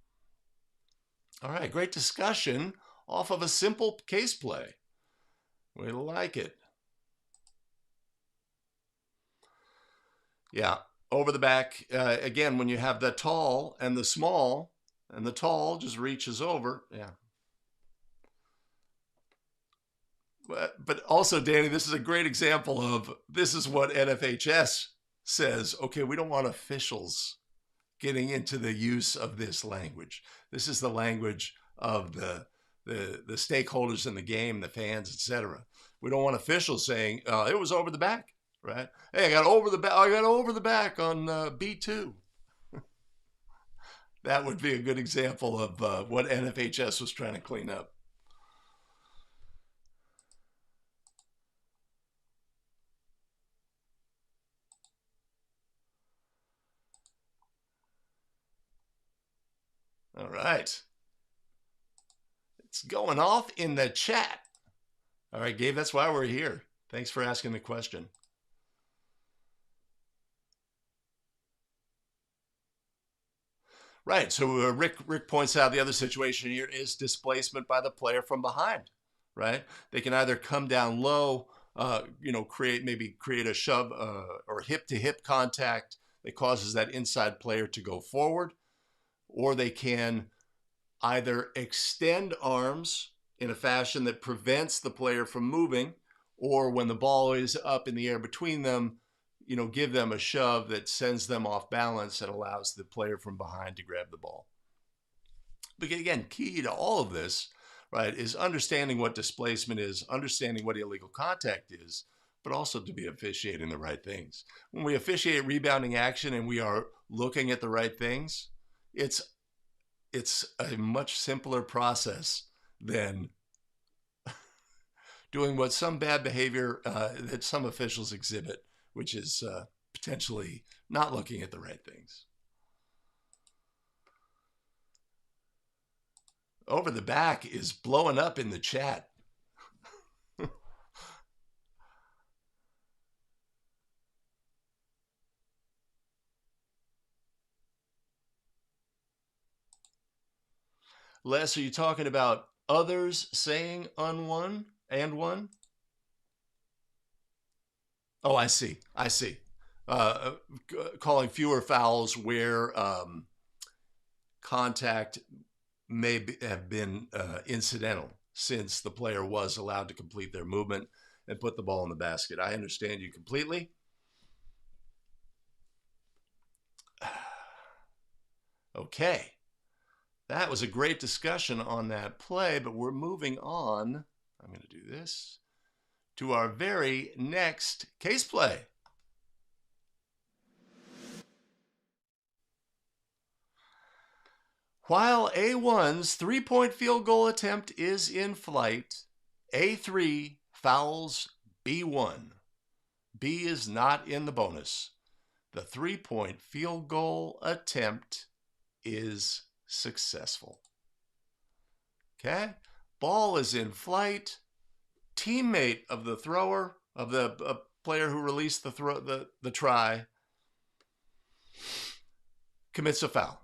All right, great discussion off of a simple case play. We like it. Yeah, over the back, again, when you have the tall and the small, and the tall just reaches over, yeah. But also, Danny, this is a great example of, this is what NFHS says, okay, we don't want officials getting into the use of this language. This is the language of the stakeholders in the game, the fans, etc. We don't want officials saying, it was over the back, right? Hey, I got over the back on B2. That would be a good example of what NFHS was trying to clean up. All right. It's going off in the chat. All right, Gabe, that's why we're here. Thanks for asking the question. Right, so Rick points out the other situation here is displacement by the player from behind, right? They can either come down low create a shove or hip to hip contact that causes that inside player to go forward, or they can either extend arms in a fashion that prevents the player from moving, or when the ball is up in the air between them, give them a shove that sends them off balance and allows the player from behind to grab the ball. But again, key to all of this, right, is understanding what displacement is, understanding what illegal contact is, but also to be officiating the right things. When we officiate rebounding action and we are looking at the right things, it's a much simpler process than doing what some bad behavior that some officials exhibit, which is potentially not looking at the right things. Over the back is blowing up in the chat. Les, are you talking about others saying unwon and one? Oh, I see. Calling fewer fouls where contact may have been incidental, since the player was allowed to complete their movement and put the ball in the basket. I understand you completely. Okay. That was a great discussion on that play, but we're moving on. I'm going to do this to our very next case play. While A1's three-point field goal attempt is in flight, A3 fouls B1. B is not in the bonus. The three-point field goal attempt is successful. Okay? Ball is in flight. Teammate of the thrower, of the player who released the try, commits a foul,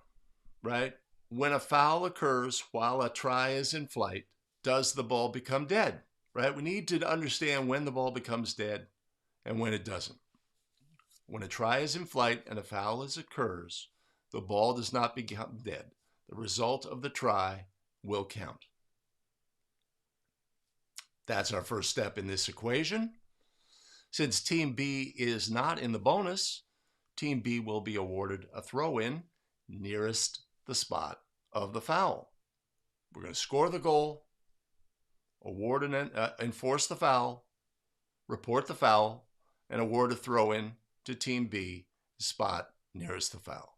right? When a foul occurs while a try is in flight, does the ball become dead, right? We need to understand when the ball becomes dead and when it doesn't. When a try is in flight and a foul occurs, the ball does not become dead. The result of the try will count. That's our first step in this equation. Since Team B is not in the bonus, Team B will be awarded a throw-in nearest the spot of the foul. We're going to score the goal, award and enforce the foul, report the foul, and award a throw-in to Team B, spot nearest the foul.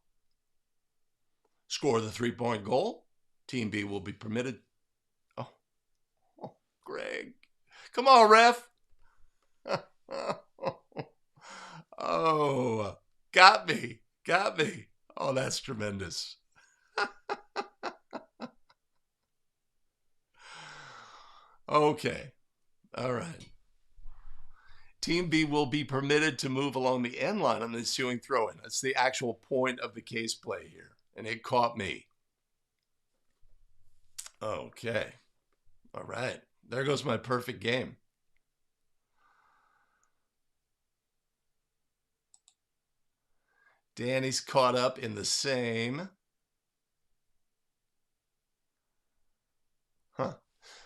Score the three-point goal. Team B will be permitted. Oh, Greg. Come on, ref. Oh, got me. Oh, that's tremendous. Okay. All right. Team B will be permitted to move along the end line on the ensuing throw-in. That's the actual point of the case play here, and it caught me. Okay. All right. There goes my perfect game. Danny's caught up in the same.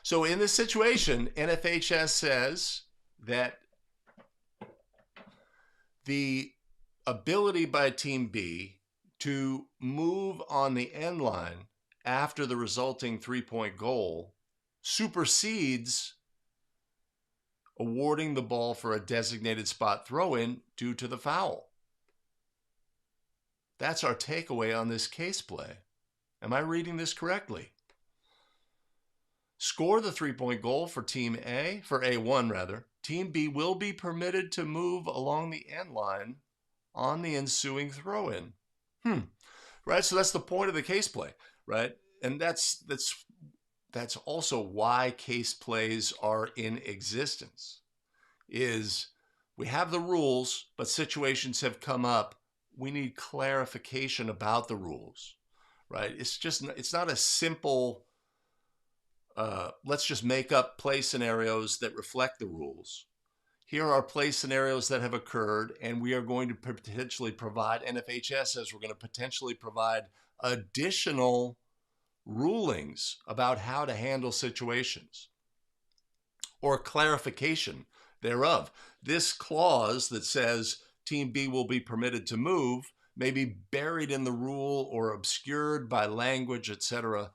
So in this situation, NFHS says that the ability by Team B to move on the end line after the resulting three-point goal supersedes awarding the ball for a designated spot throw-in due to the foul. That's our takeaway on this case play. Am I reading this correctly? Score the three-point goal for Team A, for A1 rather. Team B will be permitted to move along the end line on the ensuing throw-in. Right, so that's the point of the case play, right? And that's also why case plays are in existence. Is we have the rules, but situations have come up. We need clarification about the rules, right? It's not a simple let's just make up play scenarios that reflect the rules. Here are play scenarios that have occurred, and we are going to potentially provide, NFHS says we're going to potentially provide additional rulings about how to handle situations or clarification thereof. This clause that says Team B will be permitted to move may be buried in the rule or obscured by language, etc.,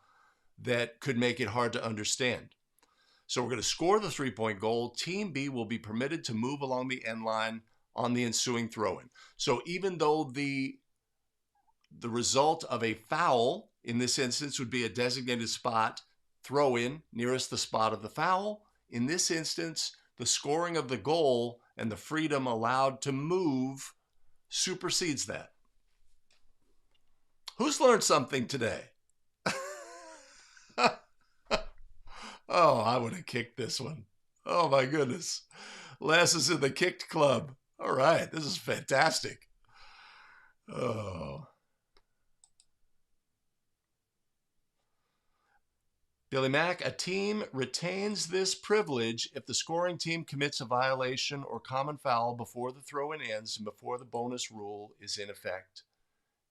that could make it hard to understand. So we're going to score the three-point goal. Team B will be permitted to move along the end line on the ensuing throw-in. So even though the result of a foul in this instance would be a designated spot throw-in nearest the spot of the foul, in this instance, the scoring of the goal and the freedom allowed to move supersedes that. Who's learned something today? Oh, I would have kicked this one. Oh, my goodness. Les is in the kicked club. All right, this is fantastic. Oh. Billy Mack, a team retains this privilege if the scoring team commits a violation or common foul before the throw-in ends and before the bonus rule is in effect.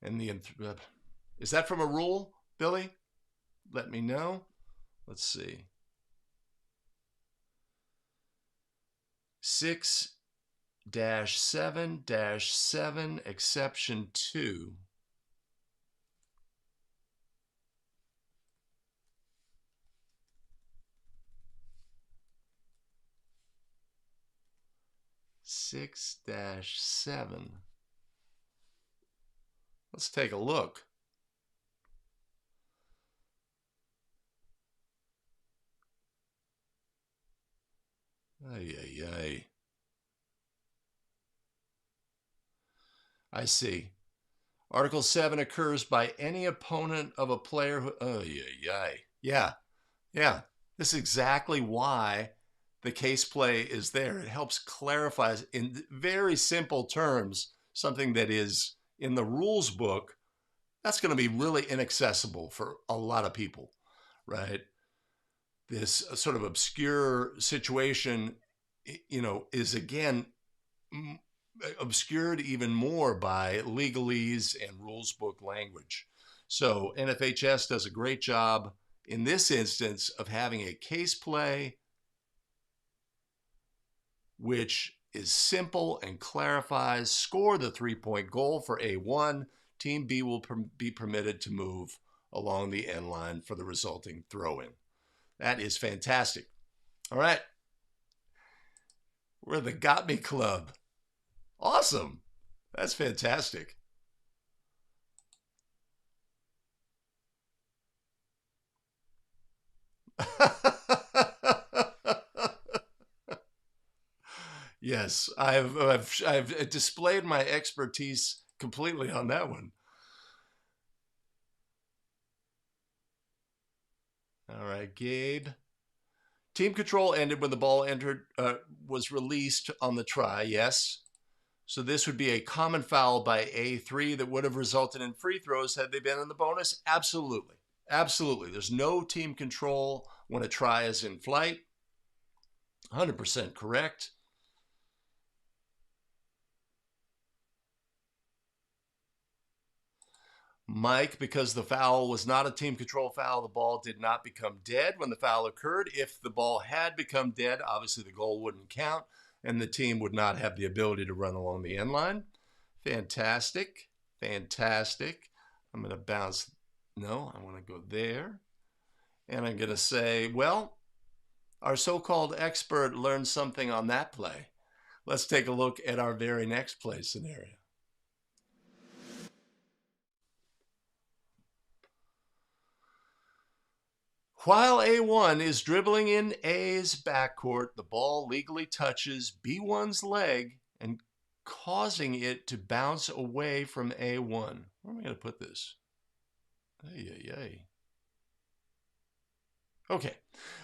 And is that from a rule, Billy? Let me know. Let's see. 6-7-7 exception 2. (6-7). Let's take a look. Ay. I see. Article 7 occurs by any opponent of a player who... Yeah. This is exactly why the case play is there. It helps clarify in very simple terms something that is in the rules book that's going to be really inaccessible for a lot of people, right? This sort of obscure situation, is again obscured even more by legalese and rules book language. So NFHS does a great job in this instance of having a case play which is simple and clarifies, score the three-point goal for A1. Team B will be permitted to move along the end line for the resulting throw-in. That is fantastic. All right. We're the Got Me Club. Awesome. That's fantastic. Yes, I've displayed my expertise completely on that one. All right, Gabe. Team control ended when the ball was released on the try. Yes. So this would be a common foul by A3 that would have resulted in free throws had they been in the bonus. Absolutely. There's no team control when a try is in flight. 100% correct. Mike, because the foul was not a team control foul, the ball did not become dead when the foul occurred. If the ball had become dead, obviously the goal wouldn't count and the team would not have the ability to run along the end line. Fantastic. I'm going to bounce. No, I want to go there. And I'm going to say, well, our so-called expert learned something on that play. Let's take a look at our very next play scenario. While A1 is dribbling in A's backcourt, the ball legally touches B1's leg and causing it to bounce away from A1. Where am I going to put this? Okay.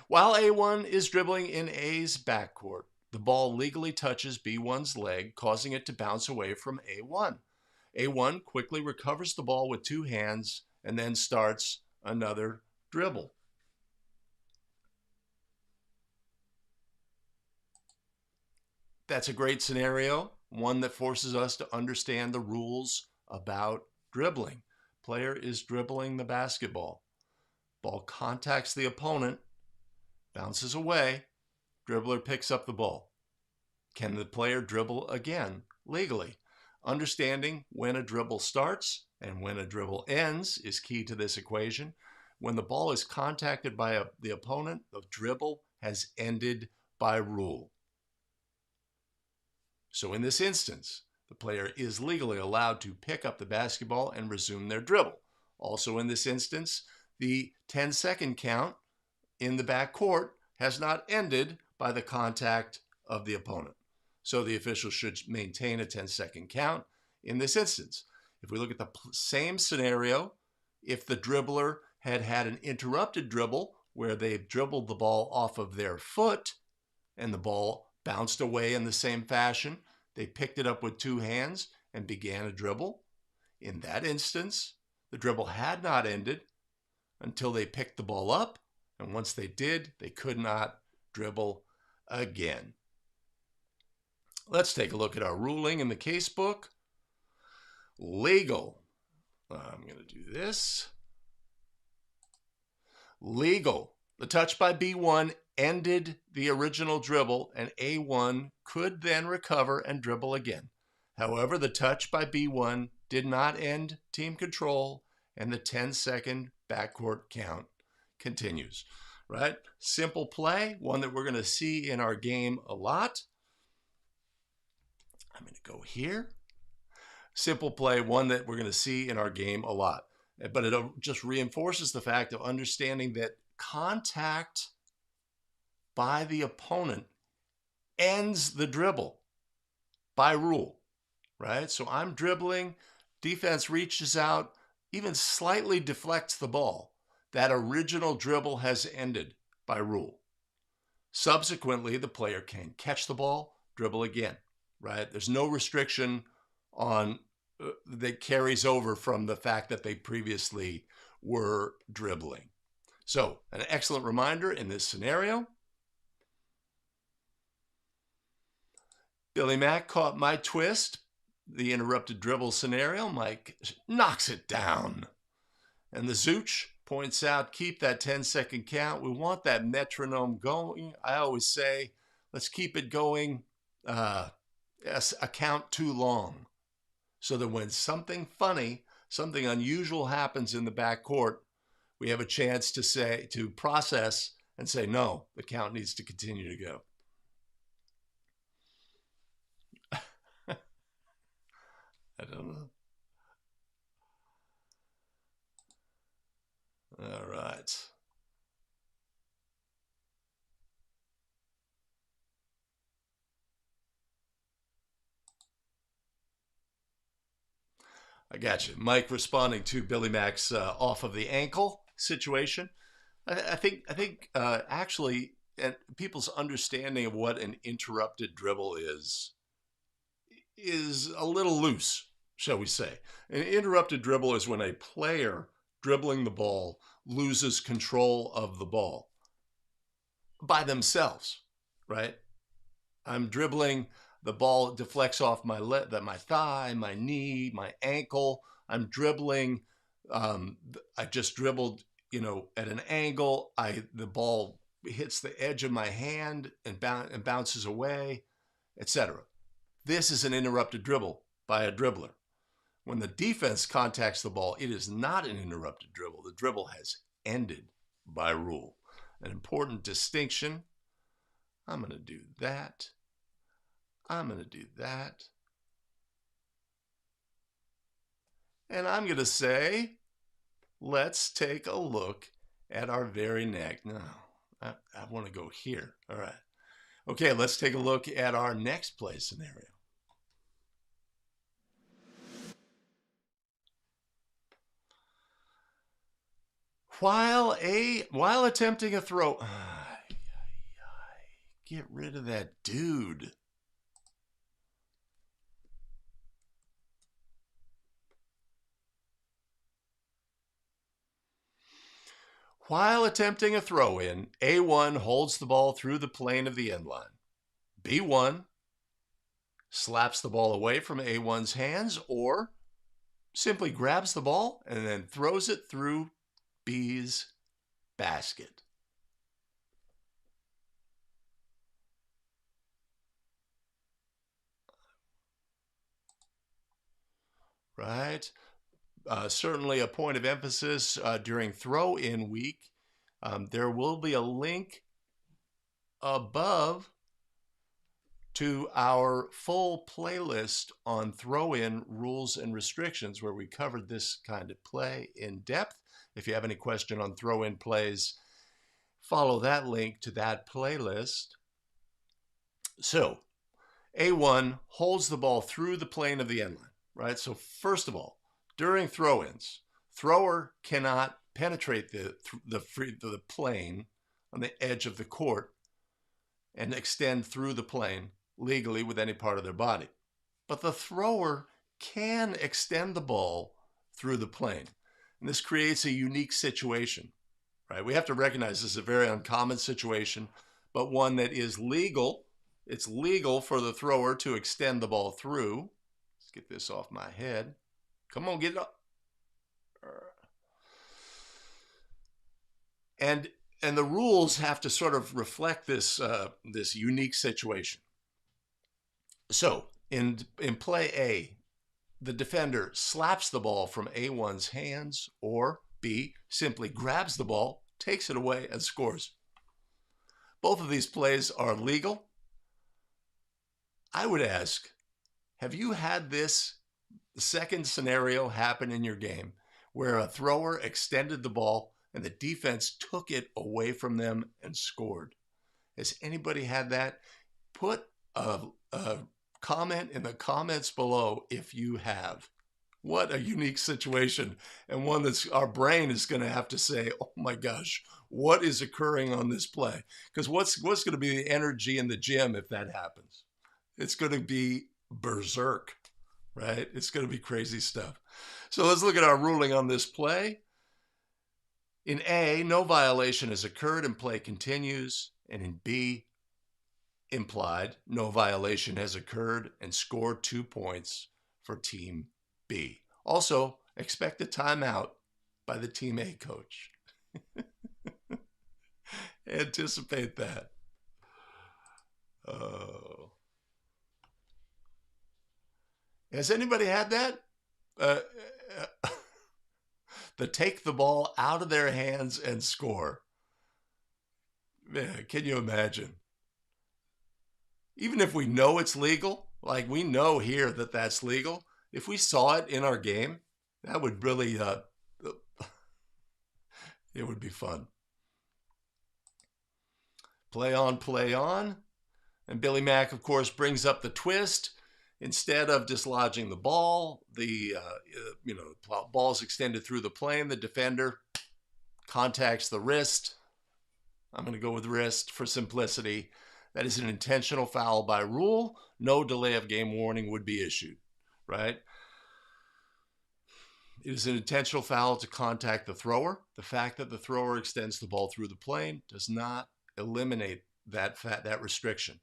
While A1 is dribbling in A's backcourt, the ball legally touches B1's leg, causing it to bounce away from A1. A1 quickly recovers the ball with two hands and then starts another dribble. That's a great scenario, one that forces us to understand the rules about dribbling. Player is dribbling the basketball. Ball contacts the opponent, bounces away, dribbler picks up the ball. Can the player dribble again legally? Understanding when a dribble starts and when a dribble ends is key to this equation. When the ball is contacted by the opponent, the dribble has ended by rule. So in this instance, the player is legally allowed to pick up the basketball and resume their dribble. Also in this instance, the 10-second count in the backcourt has not ended by the contact of the opponent. So the official should maintain a 10-second count in this instance. If we look at the same scenario, if the dribbler had had an interrupted dribble where they dribbled the ball off of their foot and the ball bounced away in the same fashion, they picked it up with two hands and began a dribble. In that instance, the dribble had not ended until they picked the ball up, and once they did, they could not dribble again. Let's take a look at our ruling in the case book. Legal. I'm going to do this. Legal. The touch by B1 ended the original dribble, and A1 could then recover and dribble again. However, the touch by B1 did not end team control, and the 10-second backcourt count continues. Right? Simple play, one that we're going to see in our game a lot. I'm going to go here. Simple play, one that we're going to see in our game a lot. But it just reinforces the fact of understanding that contact by the opponent ends the dribble by rule, right? So I'm dribbling, defense reaches out, even slightly deflects the ball. That original dribble has ended by rule. Subsequently, the player can catch the ball, dribble again, right? There's no restriction on that carries over from the fact that they previously were dribbling. So, an excellent reminder in this scenario. Billy Mack caught my twist, the interrupted dribble scenario. Mike knocks it down. And the Zooch points out, keep that 10-second count. We want that metronome going. I always say, let's keep it going a count too long, so that when something funny, something unusual happens in the backcourt, we have a chance to process and say, no, the count needs to continue to go. I don't know. All right. I got you. Mike responding to Billy Mack's off of the ankle situation. I think actually, and people's understanding of what an interrupted dribble is a little loose, shall we say. An interrupted dribble is when a player dribbling the ball loses control of the ball by themselves, right? I'm dribbling, the ball deflects off my thigh, my knee, my ankle. I'm dribbling. I just dribbled, at an angle. The ball hits the edge of my hand and bounces away, etc. This is an interrupted dribble by a dribbler. When the defense contacts the ball, it is not an interrupted dribble. The dribble has ended by rule. An important distinction. I'm going to do that. I'm going to do that. And I'm going to say, let's take a look at our very next. No, I want to go here. All right. Okay, let's take a look at our next play scenario. While attempting a throw, get rid of that dude. While attempting a throw-in, A1 holds the ball through the plane of the end line. B1 slaps the ball away from A1's hands, or simply grabs the ball and then throws it through B's basket. Right? Certainly a point of emphasis during throw-in week. There will be a link above to our full playlist on throw-in rules and restrictions, where we covered this kind of play in depth. If you have any question on throw-in plays, follow that link to that playlist. So A1 holds the ball through the plane of the end line, right? So first of all, during throw-ins, thrower cannot penetrate the plane on the edge of the court and extend through the plane legally with any part of their body. But the thrower can extend the ball through the plane. And this creates a unique situation, right? We have to recognize this is a very uncommon situation, but one that is legal. It's legal for the thrower to extend the ball through. Let's get this off my head. Come on, get it up. And the rules have to sort of reflect this this unique situation. So in play A, the defender slaps the ball from A1's hands, or B, simply grabs the ball, takes it away, and scores. Both of these plays are legal. I would ask, have you had this second scenario happen in your game where a thrower extended the ball and the defense took it away from them and scored? Has anybody had that? Put a comment in the comments below if you have. What a unique situation, and one that's our brain is going to have to say, oh my gosh, what is occurring on this play? Because what's going to be the energy in the gym if that happens? It's going to be berserk, right? It's going to be crazy stuff. So let's look at our ruling on this play. In A, no violation has occurred and play continues. And in B, implied, no violation has occurred and scored 2 points for Team B. Also, expect a timeout by the Team A coach. Anticipate that. Oh. Has anybody had that? The take the ball out of their hands and score. Man, can you imagine? Even if we know it's legal, like we know here that that's legal, if we saw it in our game, that would really, it would be fun. Play on. And Billy Mack, of course, brings up the twist. Instead of dislodging the ball, the ball's extended through the plane. The defender contacts the wrist. I'm going to go with wrist for simplicity. That is an intentional foul by rule. No delay of game warning would be issued, right? It is an intentional foul to contact the thrower. The fact that the thrower extends the ball through the plane does not eliminate that restriction.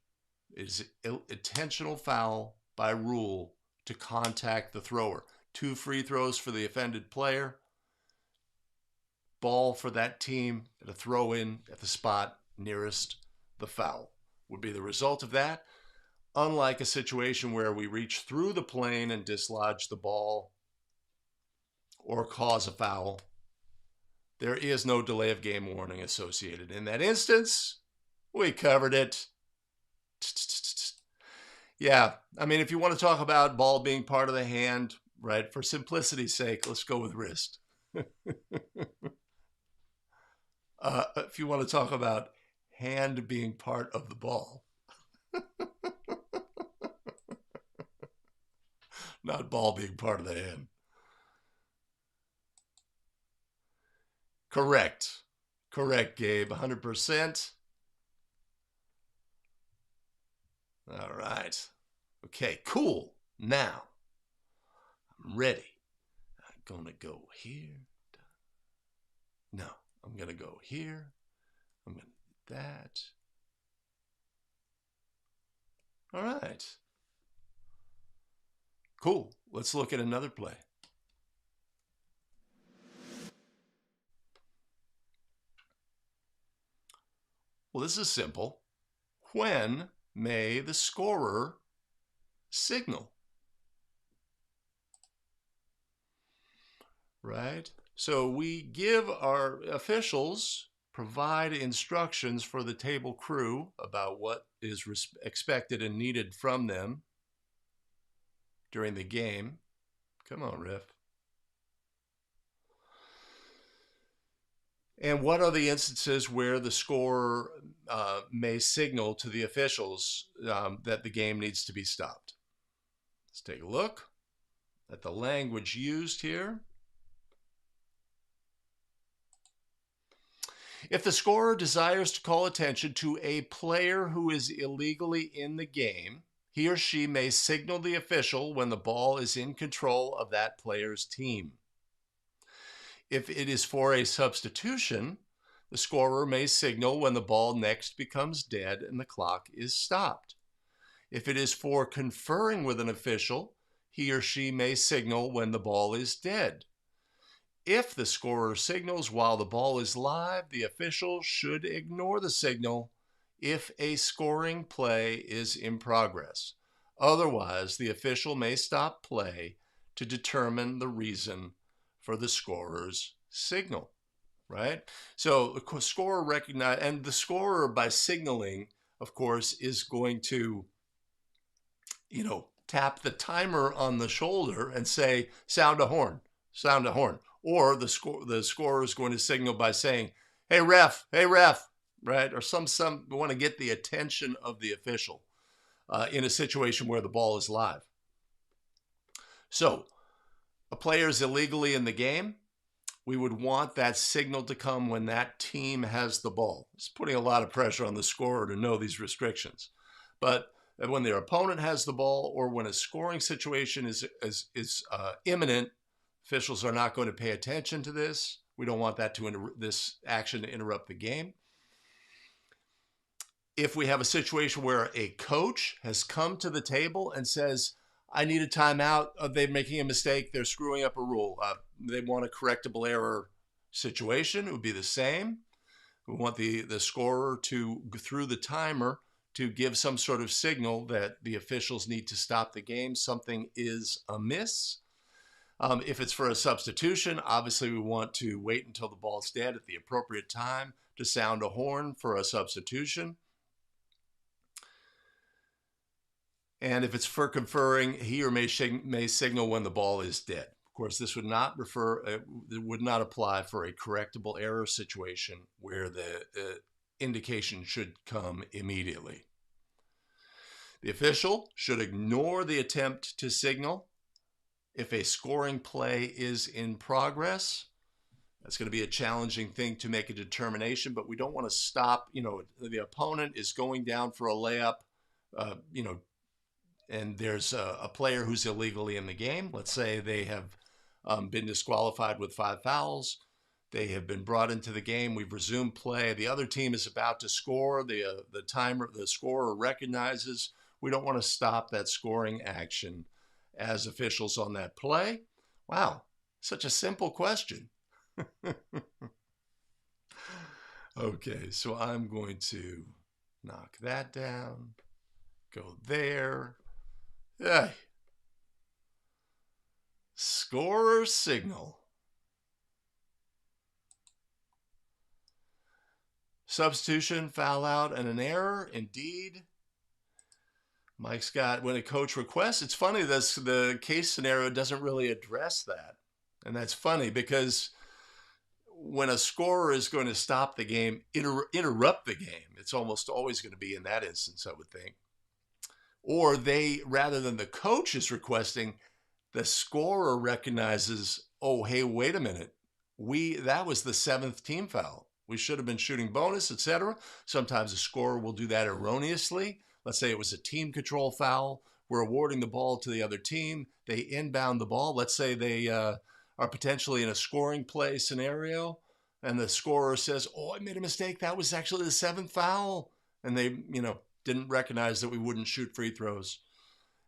It is an intentional foul by rule to contact the thrower. 2 free throws for the offended player. Ball for that team at a throw-in at the spot nearest the foul would be the result of that. Unlike a situation where we reach through the plane and dislodge the ball or cause a foul, there is no delay of game warning associated. In that instance, we covered it. Yeah, I mean, if you want to talk about ball being part of the hand, right, for simplicity's sake, let's go with wrist. If you want to talk about hand being part of the ball, not ball being part of the hand. Correct, Gabe, 100%. All right. Okay, cool. Now, I'm ready. I'm going to go here. No, I'm going to go here. I'm going to do that. All right. Cool. Let's look at another play. Well, this is simple. When may the scorer signal? Right? So we give our officials, provide instructions for the table crew about what is expected and needed from them during the game. Come on, Riff. And what are the instances where the scorer may signal to the officials that the game needs to be stopped? Let's take a look at the language used here. If the scorer desires to call attention to a player who is illegally in the game, he or she may signal the official when the ball is in control of that player's team. If it is for a substitution, the scorer may signal when the ball next becomes dead and the clock is stopped. If it is for conferring with an official, he or she may signal when the ball is dead. If the scorer signals while the ball is live, the official should ignore the signal if a scoring play is in progress. Otherwise, the official may stop play to determine the reason for the scorer's signal, right? So the scorer and the scorer by signaling, of course, is going to, tap the timer on the shoulder and say, sound a horn, sound a horn. Or the scorer is going to signal by saying, hey ref, right? Or some want to get the attention of the official in a situation where the ball is live. So a player is illegally in the game. We would want that signal to come when that team has the ball. It's putting a lot of pressure on the scorer to know these restrictions. But when their opponent has the ball or when a scoring situation is imminent, officials are not going to pay attention to this. We don't want that this action to interrupt the game. If we have a situation where a coach has come to the table and says, I need a timeout, they're making a mistake, they're screwing up a rule, they want a correctable error situation, it would be the same. We want the scorer to, through the timer, to give some sort of signal that the officials need to stop the game, something is amiss. If it's for a substitution, obviously we want to wait until the ball's dead at the appropriate time to sound a horn for a substitution. And if it's for conferring, he or may signal when the ball is dead. Of course, this would not apply for a correctable error situation where the indication should come immediately. The official should ignore the attempt to signal. If a scoring play is in progress, that's going to be a challenging thing to make a determination, but we don't want to stop. The opponent is going down for a layup, and there's a player who's illegally in the game. Let's say they have been disqualified with 5 fouls. They have been brought into the game. We've resumed play. The other team is about to score. The scorer recognizes. We don't want to stop that scoring action as officials on that play. Wow, such a simple question. Okay, so I'm going to knock that down, go there. Hey. Scorer signal. Substitution, foul out, and an error. Indeed. Mike's got, when a coach requests, it's funny, the case scenario doesn't really address that. And that's funny because when a scorer is going to stop the game, interrupt the game, it's almost always going to be in that instance, I would think. Or rather than the coach is requesting, the scorer recognizes, oh, hey, wait a minute. That was the 7th team foul. We should have been shooting bonus, etc. Sometimes a scorer will do that erroneously. Let's say it was a team control foul. We're awarding the ball to the other team. They inbound the ball. Let's say they are potentially in a scoring play scenario, and the scorer says, oh, I made a mistake. That was actually the 7th foul. And they, didn't recognize that we wouldn't shoot free throws.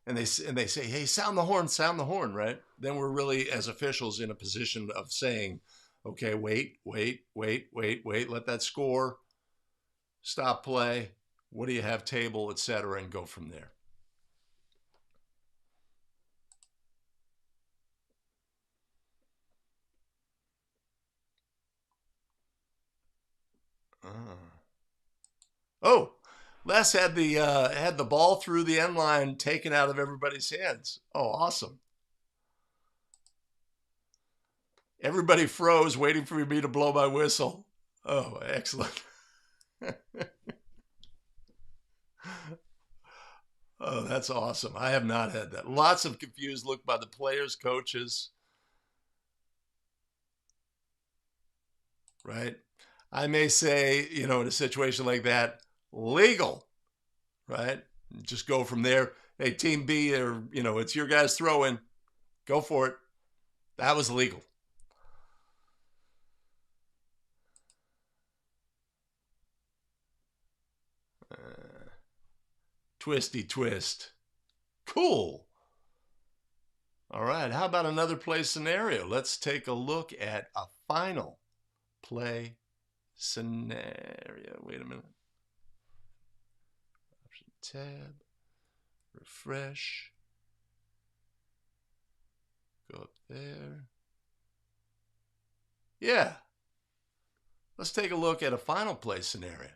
and they say, hey, sound the horn, right? Then we're really, as officials, in a position of saying, okay, wait, let that score, stop play, what do you have table, etc., and go from there. Oh, Les had the ball through the end line taken out of everybody's hands. Oh, awesome. Everybody froze waiting for me to blow my whistle. Oh, excellent. Oh, that's awesome. I have not had that. Lots of confused look by the players, coaches, right? I may say, in a situation like that, legal, right? Just go from there. Hey, team B, or, it's your guys throwing. Go for it. That was legal. Twisty twist. Cool. All right. How about another play scenario? Let's take a look at a final play scenario. Wait a minute. Option tab. Refresh. Go up there. Yeah. Let's take a look at a final play scenario.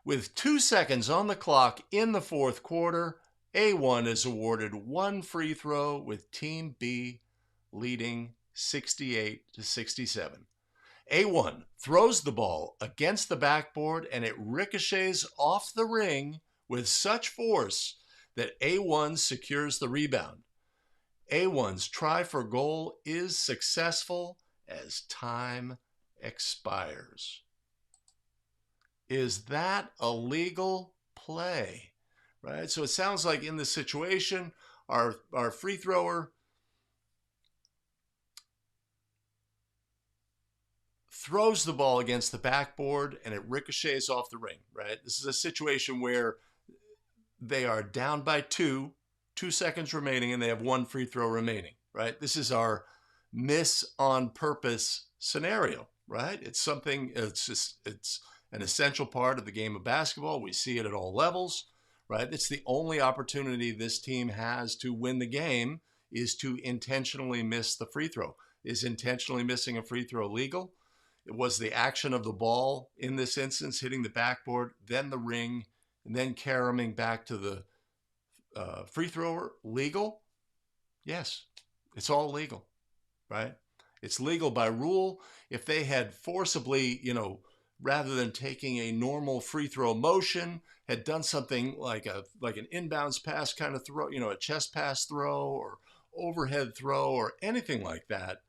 With 2 seconds on the clock in the fourth quarter, A1 is awarded one free throw with Team B leading 68-67. A1 throws the ball against the backboard and it ricochets off the ring with such force that A1 secures the rebound. A1's try for goal is successful as time expires. Is that a legal play? Right? So it sounds like in this situation, our free thrower throws the ball against the backboard and it ricochets off the ring, right? This is a situation where they are down by 2 seconds remaining, and they have one free throw remaining, right? This is our miss on purpose scenario, right? It's an essential part of the game of basketball. We see it at all levels, right? It's the only opportunity this team has to win the game is to intentionally miss the free throw. Is intentionally missing a free throw legal? It was the action of the ball in this instance hitting the backboard, then the ring, and then caroming back to the free thrower legal? Yes, it's all legal, right? It's legal by rule. If they had forcibly, rather than taking a normal free throw motion, had done something like an inbounds pass kind of throw, a chest pass throw or overhead throw or anything like that,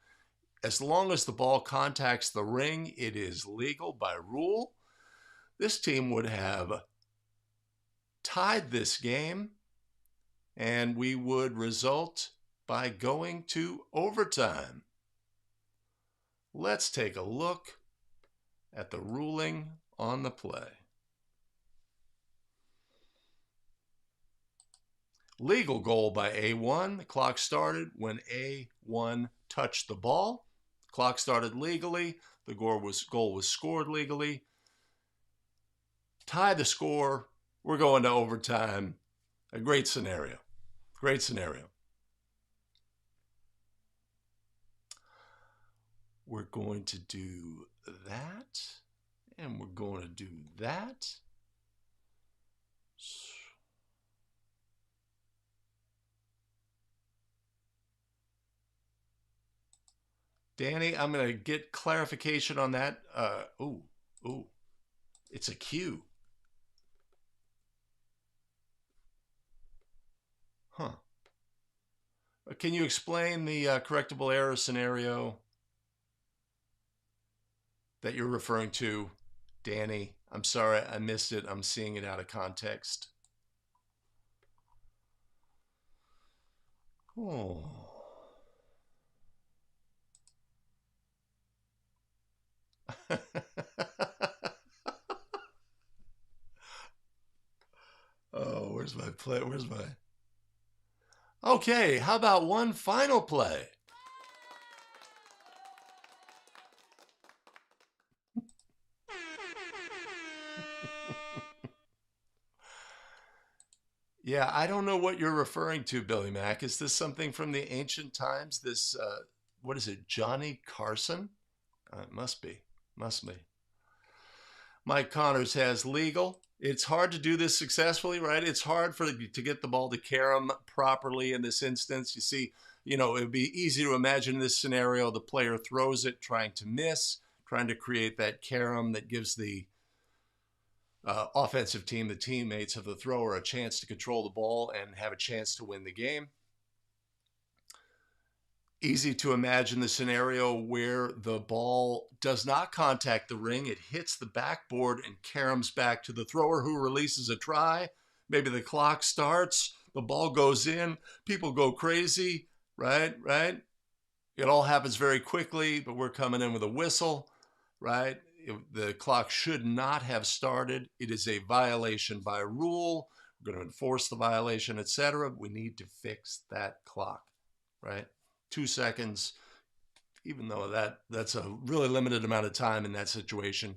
as long as the ball contacts the ring, it is legal by rule. This team would have tied this game, and we would result by going to overtime. Let's take a look at the ruling on the play. Legal goal by A1. The clock started when A1 touched the ball. Clock started legally. The goal was scored legally. Tie the score. We're going to overtime. A great scenario. Great scenario. We're going to do that. And we're going to do that. Danny, I'm going to get clarification on that. It's a Q. Huh. Can you explain the correctable error scenario that you're referring to, Danny? I'm sorry, I missed it. I'm seeing it out of context. Oh. play? Where's my... Okay, how about one final play? Yeah, I don't know what you're referring to, Billy Mack. Is this something from the ancient times? This, what is it, Johnny Carson? It must be. Must be. Mike Connors has legal. It's hard to do this successfully, right? It's hard to get the ball to carom properly in this instance. You see, it would be easy to imagine this scenario. The player throws it, trying to miss, trying to create that carom that gives the offensive team, the teammates of the thrower, a chance to control the ball and have a chance to win the game. Easy to imagine the scenario where the ball does not contact the ring. It hits the backboard and caroms back to the thrower, who releases a try. Maybe the clock starts, the ball goes in, people go crazy, right? It all happens very quickly, but we're coming in with a whistle, right? The clock should not have started. It is a violation by rule. We're going to enforce the violation, etc. We need to fix that clock, right? 2 seconds, even though that's a really limited amount of time in that situation.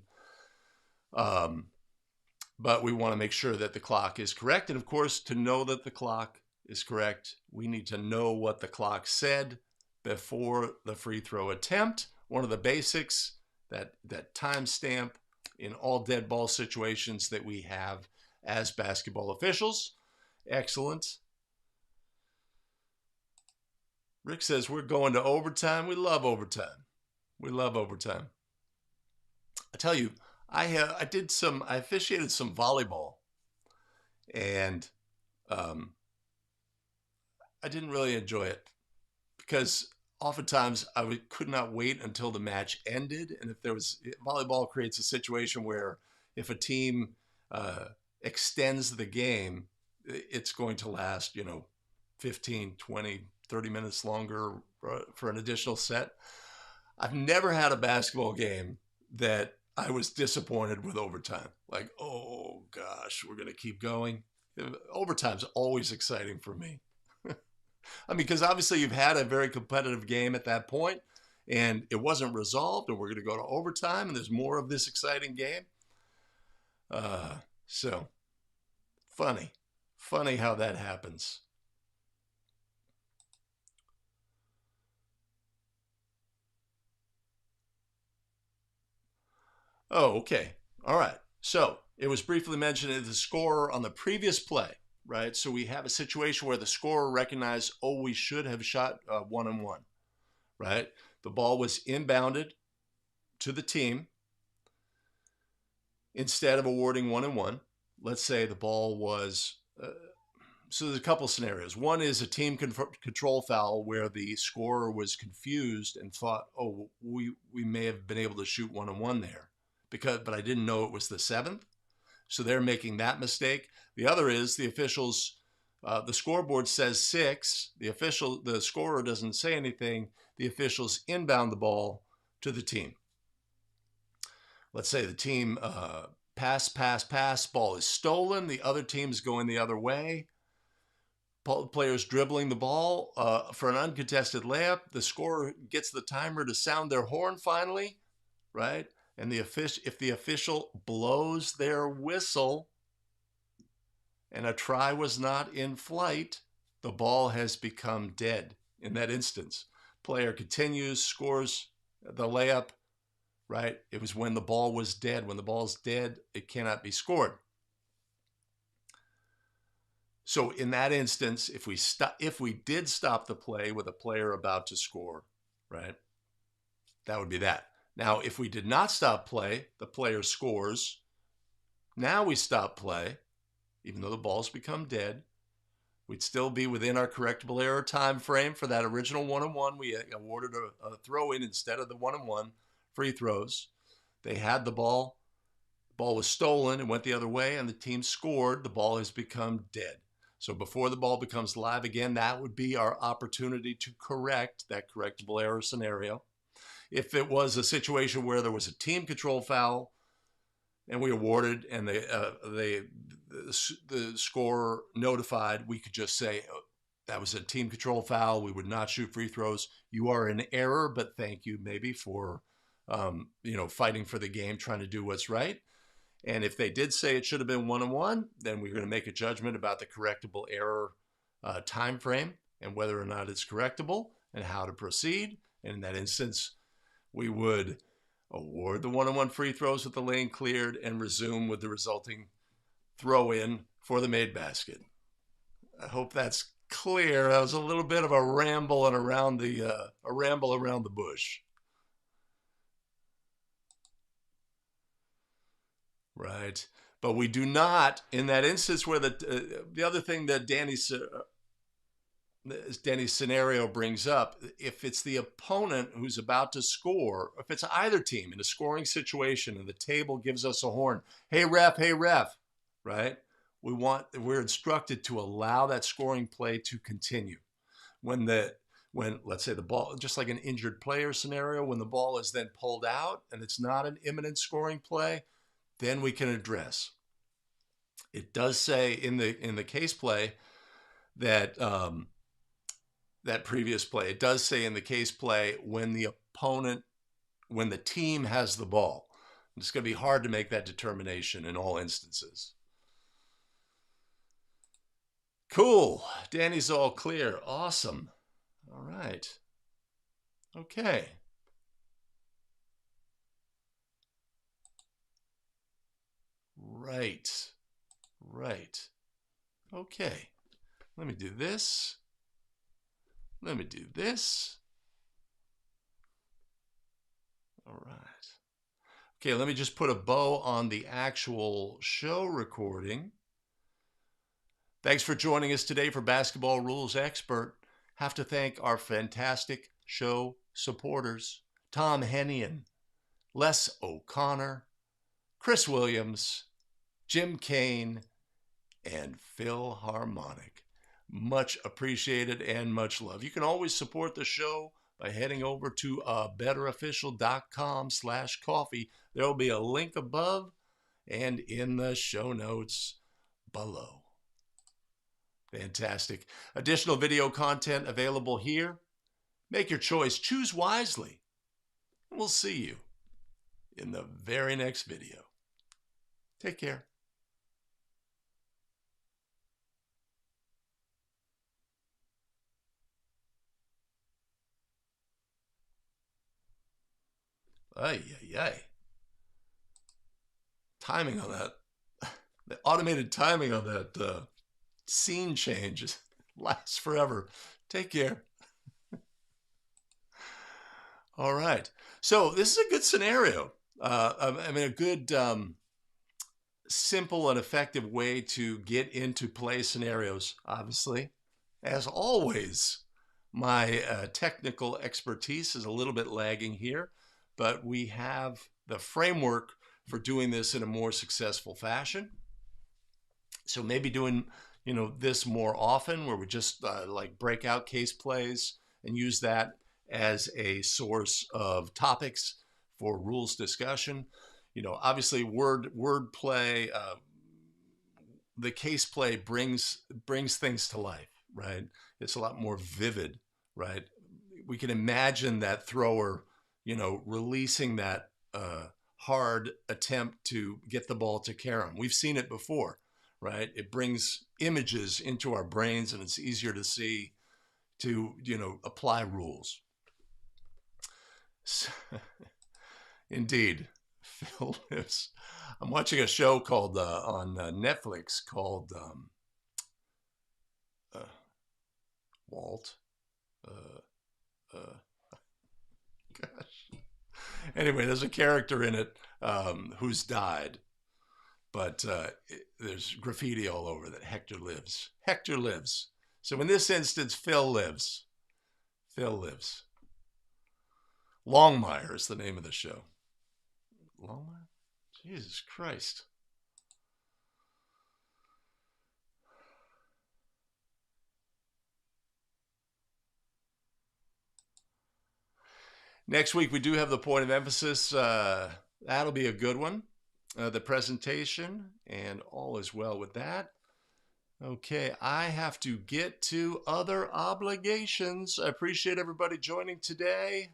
But we want to make sure that the clock is correct. And of course, to know that the clock is correct, we need to know what the clock said before the free throw attempt. One of the basics, that timestamp in all dead ball situations that we have as basketball officials. Excellent. Rick says we're going to overtime. We love overtime. We love overtime. I tell you, I officiated some volleyball, and I didn't really enjoy it because oftentimes I could not wait until the match ended. And if volleyball creates a situation where if a team extends the game, it's going to last, 15, 20, 30 minutes longer for an additional set. I've never had a basketball game that I was disappointed with overtime. Like, oh gosh, we're going to keep going. Overtime's always exciting for me. I mean, because obviously you've had a very competitive game at that point and it wasn't resolved, and we're going to go to overtime and there's more of this exciting game. So funny how that happens. Oh, okay. All right. So it was briefly mentioned that the scorer on the previous play, right? So we have a situation where the scorer recognized, we should have shot 1-on-1, right? The ball was inbounded to the team. Instead of awarding 1-on-1, let's say the ball was, so there's a couple scenarios. One is a team control foul where the scorer was confused and thought, we may have been able to shoot 1-on-1 there. But I didn't know it was the 7th. So they're making that mistake. The other is the officials, the scoreboard says 6. The scorer doesn't say anything. The officials inbound the ball to the team. Let's say the team pass, ball is stolen. The other team's going the other way. Players dribbling the ball for an uncontested layup. The scorer gets the timer to sound their horn finally, right? And if the official blows their whistle and a try was not in flight, the ball has become dead. In that instance, player continues, scores the layup, right? It was when the ball was dead. When the ball's dead, it cannot be scored. So in that instance, if we did stop the play with a player about to score, right, that would be that. Now, if we did not stop play, the player scores. Now we stop play, even though the ball's become dead. We'd still be within our correctable error time frame for that original 1-on-1. We awarded a throw-in instead of the 1-on-1 free throws. They had the ball. The ball was stolen and went the other way, and the team scored. The ball has become dead. So before the ball becomes live again, that would be our opportunity to correct that correctable error scenario. If it was a situation where there was a team control foul, and we awarded, and the scorer notified, we could just say, oh, that was a team control foul. We would not shoot free throws. You are in error, but thank you maybe for fighting for the game, trying to do what's right. And if they did say it should have been 1-on-1, then we're going to make a judgment about the correctable error time frame and whether or not it's correctable and how to proceed. And in that instance, we would award the 1-on-1 free throws with the lane cleared and resume with the resulting throw in for the made basket. I hope that's clear. That was a little bit of a ramble and around the bush. Right. But we do not, in that instance where the other thing that Danny's scenario brings up, if it's the opponent who's about to score, if it's either team in a scoring situation and the table gives us a horn, hey ref, right? We're instructed to allow that scoring play to continue. When let's say the ball, just like an injured player scenario, when the ball is then pulled out and it's not an imminent scoring play, then we can address. It does say in the case play that that previous play, it does say in the case play when the team has the ball. It's going to be hard to make that determination in all instances. Cool. Danny's all clear. Awesome. All right. Okay. Right. Okay. Let me do this. All right. Okay, let me just put a bow on the actual show recording. Thanks for joining us today for Basketball Rules Expert. Have to thank our fantastic show supporters, Tom Hennian, Les O'Connor, Chris Williams, Jim Kane, and Phil Harmonic. Much appreciated and much love. You can always support the show by heading over to betterofficial.com/coffee. There will be a link above and in the show notes below. Fantastic. Additional video content available here. Make your choice. Choose wisely. And we'll see you in the very next video. Take care. Ay. Timing on that. The automated timing on that scene change lasts forever. Take care. All right. So this is a good scenario. A good simple and effective way to get into play scenarios. Obviously, as always, my technical expertise is a little bit lagging here, but we have the framework for doing this in a more successful fashion. So maybe doing this more often, where we just like break out case plays and use that as a source of topics for rules discussion. Obviously word play, the case play brings things to life, right? It's a lot more vivid, right? We can imagine that thrower, releasing that hard attempt to get the ball to Karam. We've seen it before, right? It brings images into our brains, and it's easier to see, to apply rules. Indeed, Phil lives. I'm watching a show called on Netflix called Walt. Gosh. Anyway, there's a character in it who's died, but there's graffiti all over that Hector lives. Hector lives. So in this instance, Phil lives. Phil lives. Longmire is the name of the show. Longmire? Jesus Christ. Next week, we do have the point of emphasis. That'll be a good one. the presentation, and all is well with that. Okay, I have to get to other obligations. I appreciate everybody joining today.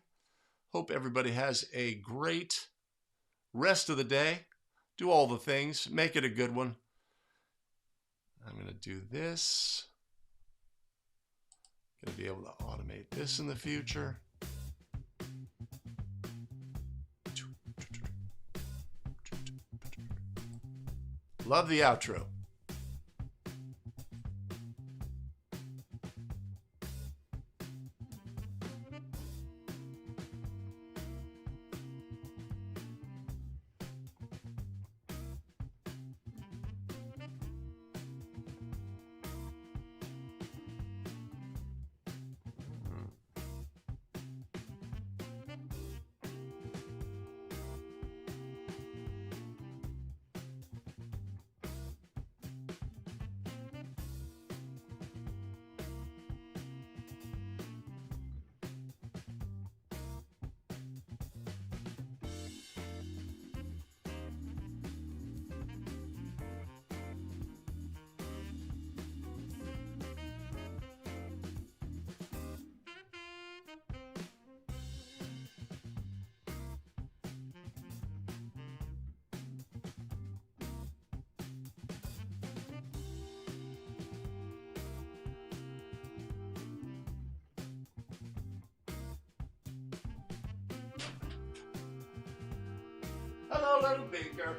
Hope everybody has a great rest of the day. Do all the things. Make it a good one. I'm going to do this. Going to be able to automate this in the future. Love the outro. Hello, little beaker.